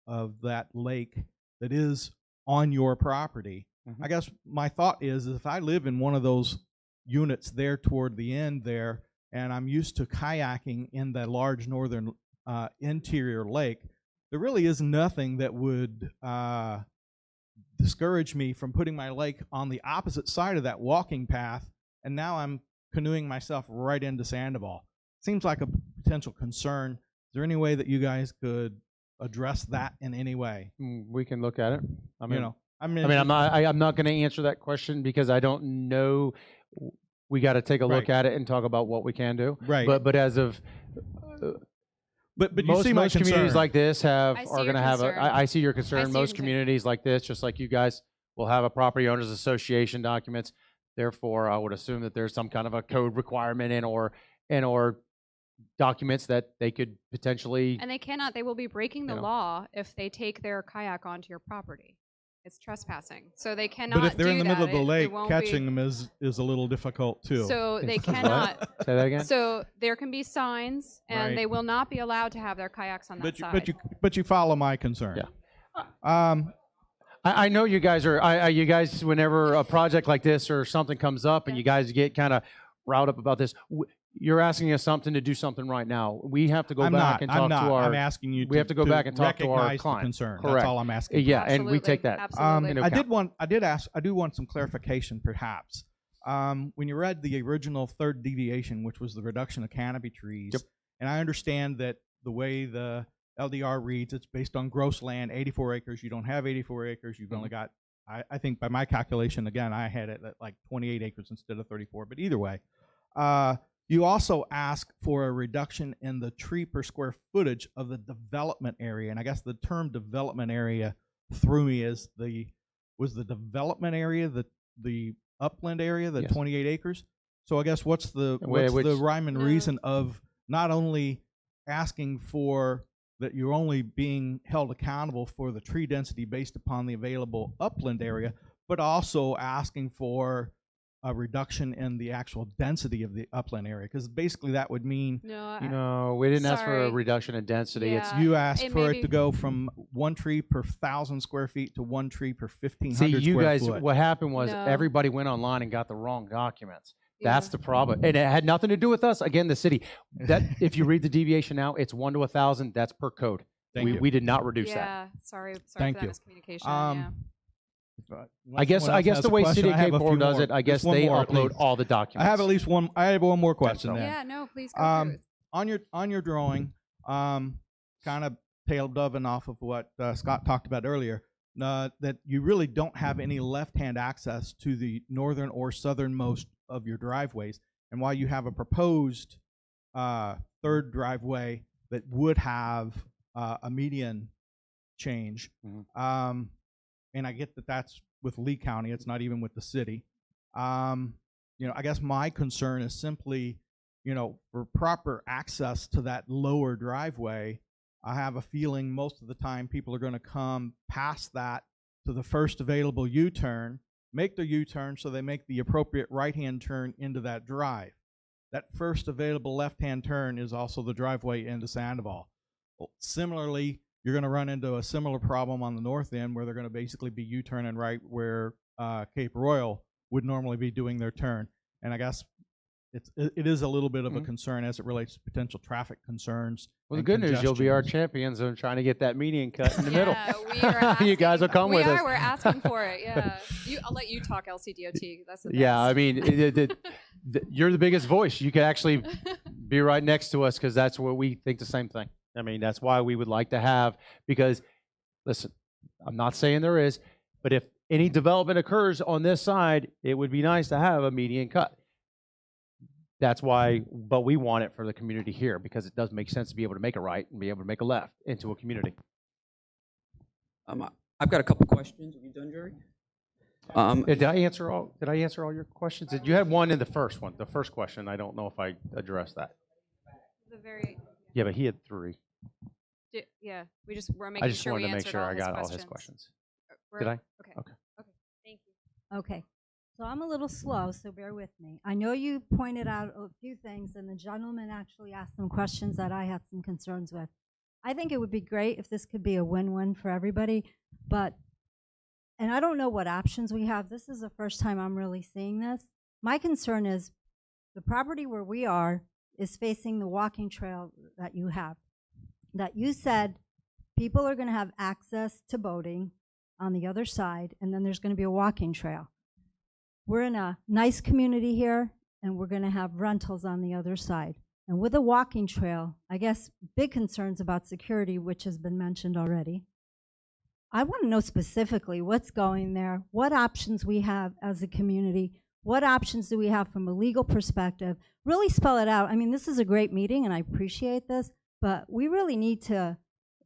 of that lake that is on your property. I guess my thought is if I live in one of those units there toward the end there, and I'm used to kayaking in that large northern interior lake, there really is nothing that would discourage me from putting my lake on the opposite side of that walking path, and now I'm canoeing myself right into Sandoval. Seems like a potential concern. Is there any way that you guys could address that in any way? We can look at it. I mean, You know, I'm not going to answer that question because I don't know. We got to take a look at it and talk about what we can do. Right. But as of But you see my most communities concern. like this are I see going your to have concern. I see your I concern. see Most your communities like this, just like you guys, will have a property owners association documents. Therefore, I would assume that there's some kind of a code requirement or documents that they could potentially. And they will be breaking the law if they take their kayak onto your property. It's trespassing. So they cannot. But if they're in the do middle that, of the lake, it won't catching be, them is a little difficult too. So they cannot. Say that again. So there can be signs, and Right. they will not be allowed to have their kayaks on that side. But you follow my concern. Yeah. I know you guys are. You guys, whenever a project like this or something comes up, and you guys get kind of riled up about this, you're asking us something to do something right now. We have to go back and talk to our. I'm asking you. We have to go back and talk to our recognize the client. concern. Correct. That's all I'm asking. Yeah, and we take that. into I account. do want some clarification, perhaps. When you read the original third deviation, which was the reduction of canopy trees, and I understand that the way the LDR reads, it's based on gross land, 84 acres. You don't have 84 acres. You've only got I think by my calculation, again, I had it at like 28 acres instead of 34. But either way, you also ask for a reduction in the tree per square footage of the development area. And I guess the term development area threw me as was the development area, the upland area, the 28 acres? So I guess what's the rhyme and reason of not only asking for that you're only being held accountable for the tree density based upon the available upland area, but also asking for a reduction in the actual density of the upland area? Because basically that would mean no, we didn't ask for a reduction in density. It's you asked for it to go from 1 tree per 1,000 square feet to 1 tree per 1,500 See, you square guys, foot. what happened was everybody went online and got the wrong documents. That's the problem, and it had nothing to do with us. Again, the city. That if you read the deviation now, it's 1 to 1,000. That's per code. We did not reduce that. Yeah, sorry Thank for that miscommunication. I guess the way City of Cape Coral does it, I guess they upload all the documents. I have at least one. I have one more question then. Yeah, no, please go through. On your drawing, kind of tail doving off of what Scott talked about earlier, that you really don't have any left-hand access to the northern or southernmost of your driveways, and while you have a proposed third driveway that would have a median change, and I get that that's with Lee County, it's not even with the city. I guess my concern is simply, for proper access to that lower driveway, I have a feeling most of the time people are going to come past that to the first available U-turn, make the U-turn so they make the appropriate right-hand turn into that drive. That first available left-hand turn is also the driveway into Sandoval. Well, similarly, you're going to run into a similar problem on the north end where they're going to basically be U-turning right where Cape Royal would normally be doing their turn. And I guess it is a little bit of a concern as it relates to potential traffic concerns. Well, the good news, you'll be our champions of trying to get that median cut in the middle. We are asking, you guys will come with us. We're asking for it, yeah. I'll let you talk LCDOT. That's the best. Yeah, I mean, you're the biggest voice. You could actually be right next to us because that's what we think the same thing. I mean, that's why we would like to have, because, listen, I'm not saying there is, but if any development occurs on this side, it would be nice to have a median cut. That's why, but we want it for the community here because it does make sense to be able to make a right and be able to make a left into a community. I've got a couple questions. Are you done, Jerry? Did I answer all your questions? You had one in the first one. The first question, I don't know if I addressed that. Yeah, but he had 3. Yeah, we're making sure we answered all his questions. I just wanted to make sure I got all his questions. Did I? Okay. Thank you. Okay. So I'm a little slow, so bear with me. I know you pointed out a few things, and the gentleman actually asked some questions that I had some concerns with. I think it would be great if this could be a win-win for everybody, and I don't know what options we have. This is the first time I'm really seeing this. My concern is the property where we are is facing the walking trail that you have, that you said people are going to have access to boating on the other side, and then there's going to be a walking trail. We're in a nice community here, and we're going to have rentals on the other side. And with a walking trail, I guess big concerns about security, which has been mentioned already. I want to know specifically what's going there, what options we have as a community, what options do we have from a legal perspective, really spell it out. I mean, this is a great meeting, and I appreciate this, but we really need to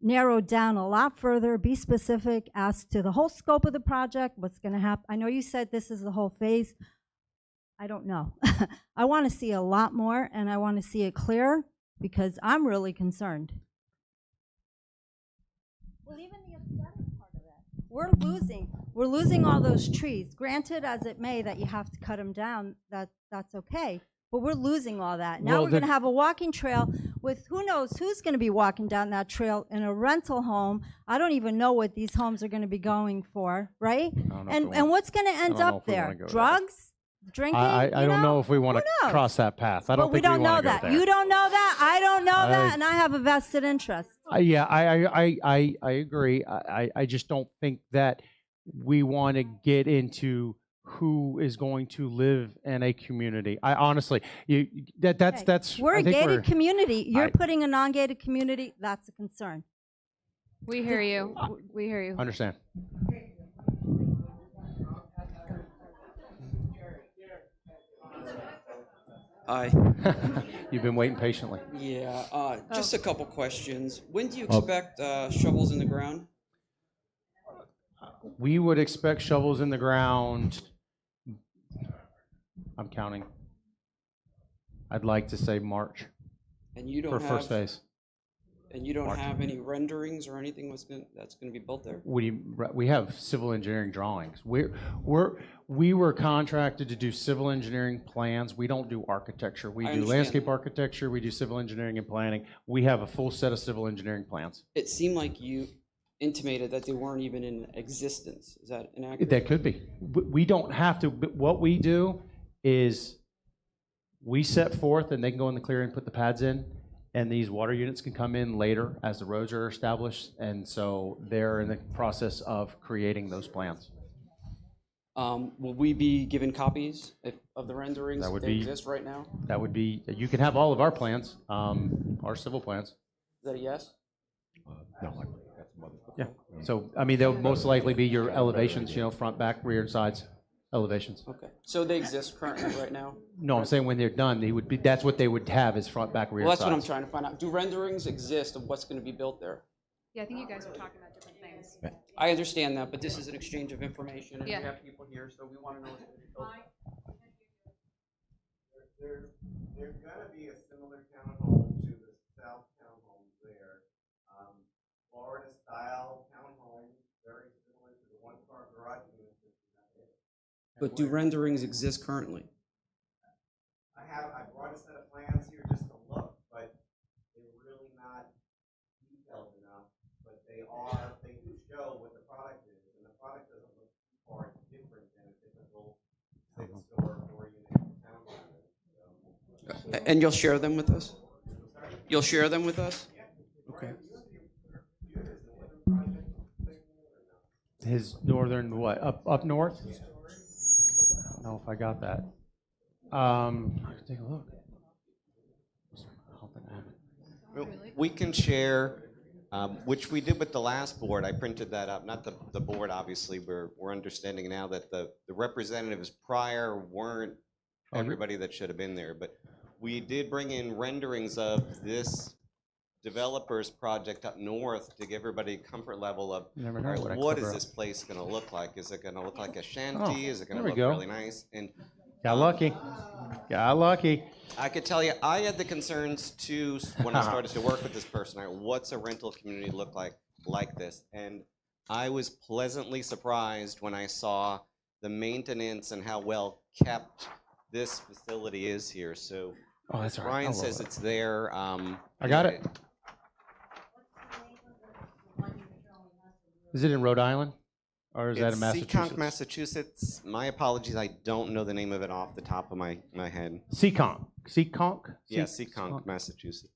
narrow down a lot further, be specific as to the whole scope of the project, what's going to happen. I know you said this is the whole phase. I don't know. I want to see a lot more, and I want to see it clear because I'm really concerned. Well, even the aesthetic part of it. We're losing all those trees. Granted, as it may, that you have to cut them down, that's okay. But we're losing all that. Now we're going to have a walking trail with who knows who's going to be walking down that trail in a rental home. I don't even know what these homes are going to be going for, right? And what's going to end up there? Drugs? Drinking? I don't know if we want to cross that path. I don't think we want to go there. We don't know that. You don't know that. I don't know that, and I have a vested interest. Yeah, I agree. I just don't think that we want to get into who is going to live in a community. I honestly, that's. We're a gated community. You're putting a non-gated community. That's a concern. We hear you. We hear you. Understand. Hi. You've been waiting patiently. Yeah, just a couple questions. When do you Oh. expect shovels in the ground? We would expect shovels in the ground. I'm counting. I'd like to say March. And you don't for have first phase. And you don't March. have any renderings or anything that's going to be built there? We have civil engineering drawings. We were contracted to do civil engineering plans. We don't do architecture. We I do understand landscape that. architecture. We do civil engineering and planning. We have a full set of civil engineering plans. It seemed like you intimated that they weren't even in existence. Is that inaccurate? That could be. We don't have to. But what we do is we set forth, and they can go in the clearing and put the pads in, and these water units can come in later as the roads are established, and so they're in the process of creating those plans. Will we be given copies of the renderings That would if they be- exist right now? That would be. You can have all of our plans, our civil plans. Is that a yes? No. Yeah. So I mean, they'll most likely be your elevations. Front, back, rear, and sides elevations. Okay. So they exist currently right now? No, I'm saying when they're done, they would be. That's what they would have is front, back, rear, Well, that's sides. what I'm trying to find out. Do renderings exist of what's going to be built there? Yeah, I think you guys are talking about different things. I understand that, but this is an exchange of information, and Yeah. we have people here, so we want to know what's going to be built. There's going to be a similar townhome to the South townhomes there. Florida-style townhome, very similar to the one-car garage unit system. But do renderings exist currently? I brought a set of plans here just to look, but they're really not detailed enough. But they do show what the product is, and the product doesn't look too far different than a typical six-door, four-unit townhome. And you'll share them with us? You'll share them with us? Okay. His northern what? Up north? I don't know if I got that. I can take a look. We can share, which we did with the last board. I printed that up, not the board, obviously. We're understanding now that the representatives prior weren't everybody that should have been there. But we did bring in renderings of this developer's project up north to give everybody a comfort level of Never heard what I what cover is up. this place going to look like? Is it going to look like a Oh, shanty? Is it going there to we look go. really nice? And Got lucky. Got lucky. I could tell you, I had the concerns too when I started to work with this person. What's a rental community look like this? And I was pleasantly surprised when I saw the maintenance and how well kept this facility is here. So Oh, that's all right. Ryan I'll says lower it. it's there. I got it. Is it in Rhode Island? Or is that in Massachusetts? Seekonk, Massachusetts. My apologies, I don't know the name of it off the top of my head. Seekonk. Seekonk? Yeah, Seekonk, Massachusetts.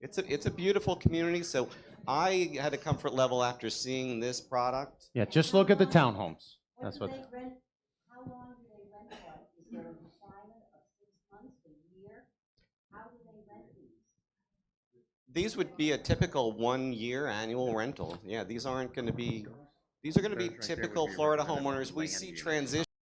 It's a beautiful community. So I had a comfort level after seeing this product. Yeah, just look at the townhomes. That's what. How long do they rent for? Is there a requirement of 6 months, a year? How do they rent these? These would be a typical 1-year annual rental. Yeah, these aren't going to be. These are going to be typical Florida homeowners. We see transition.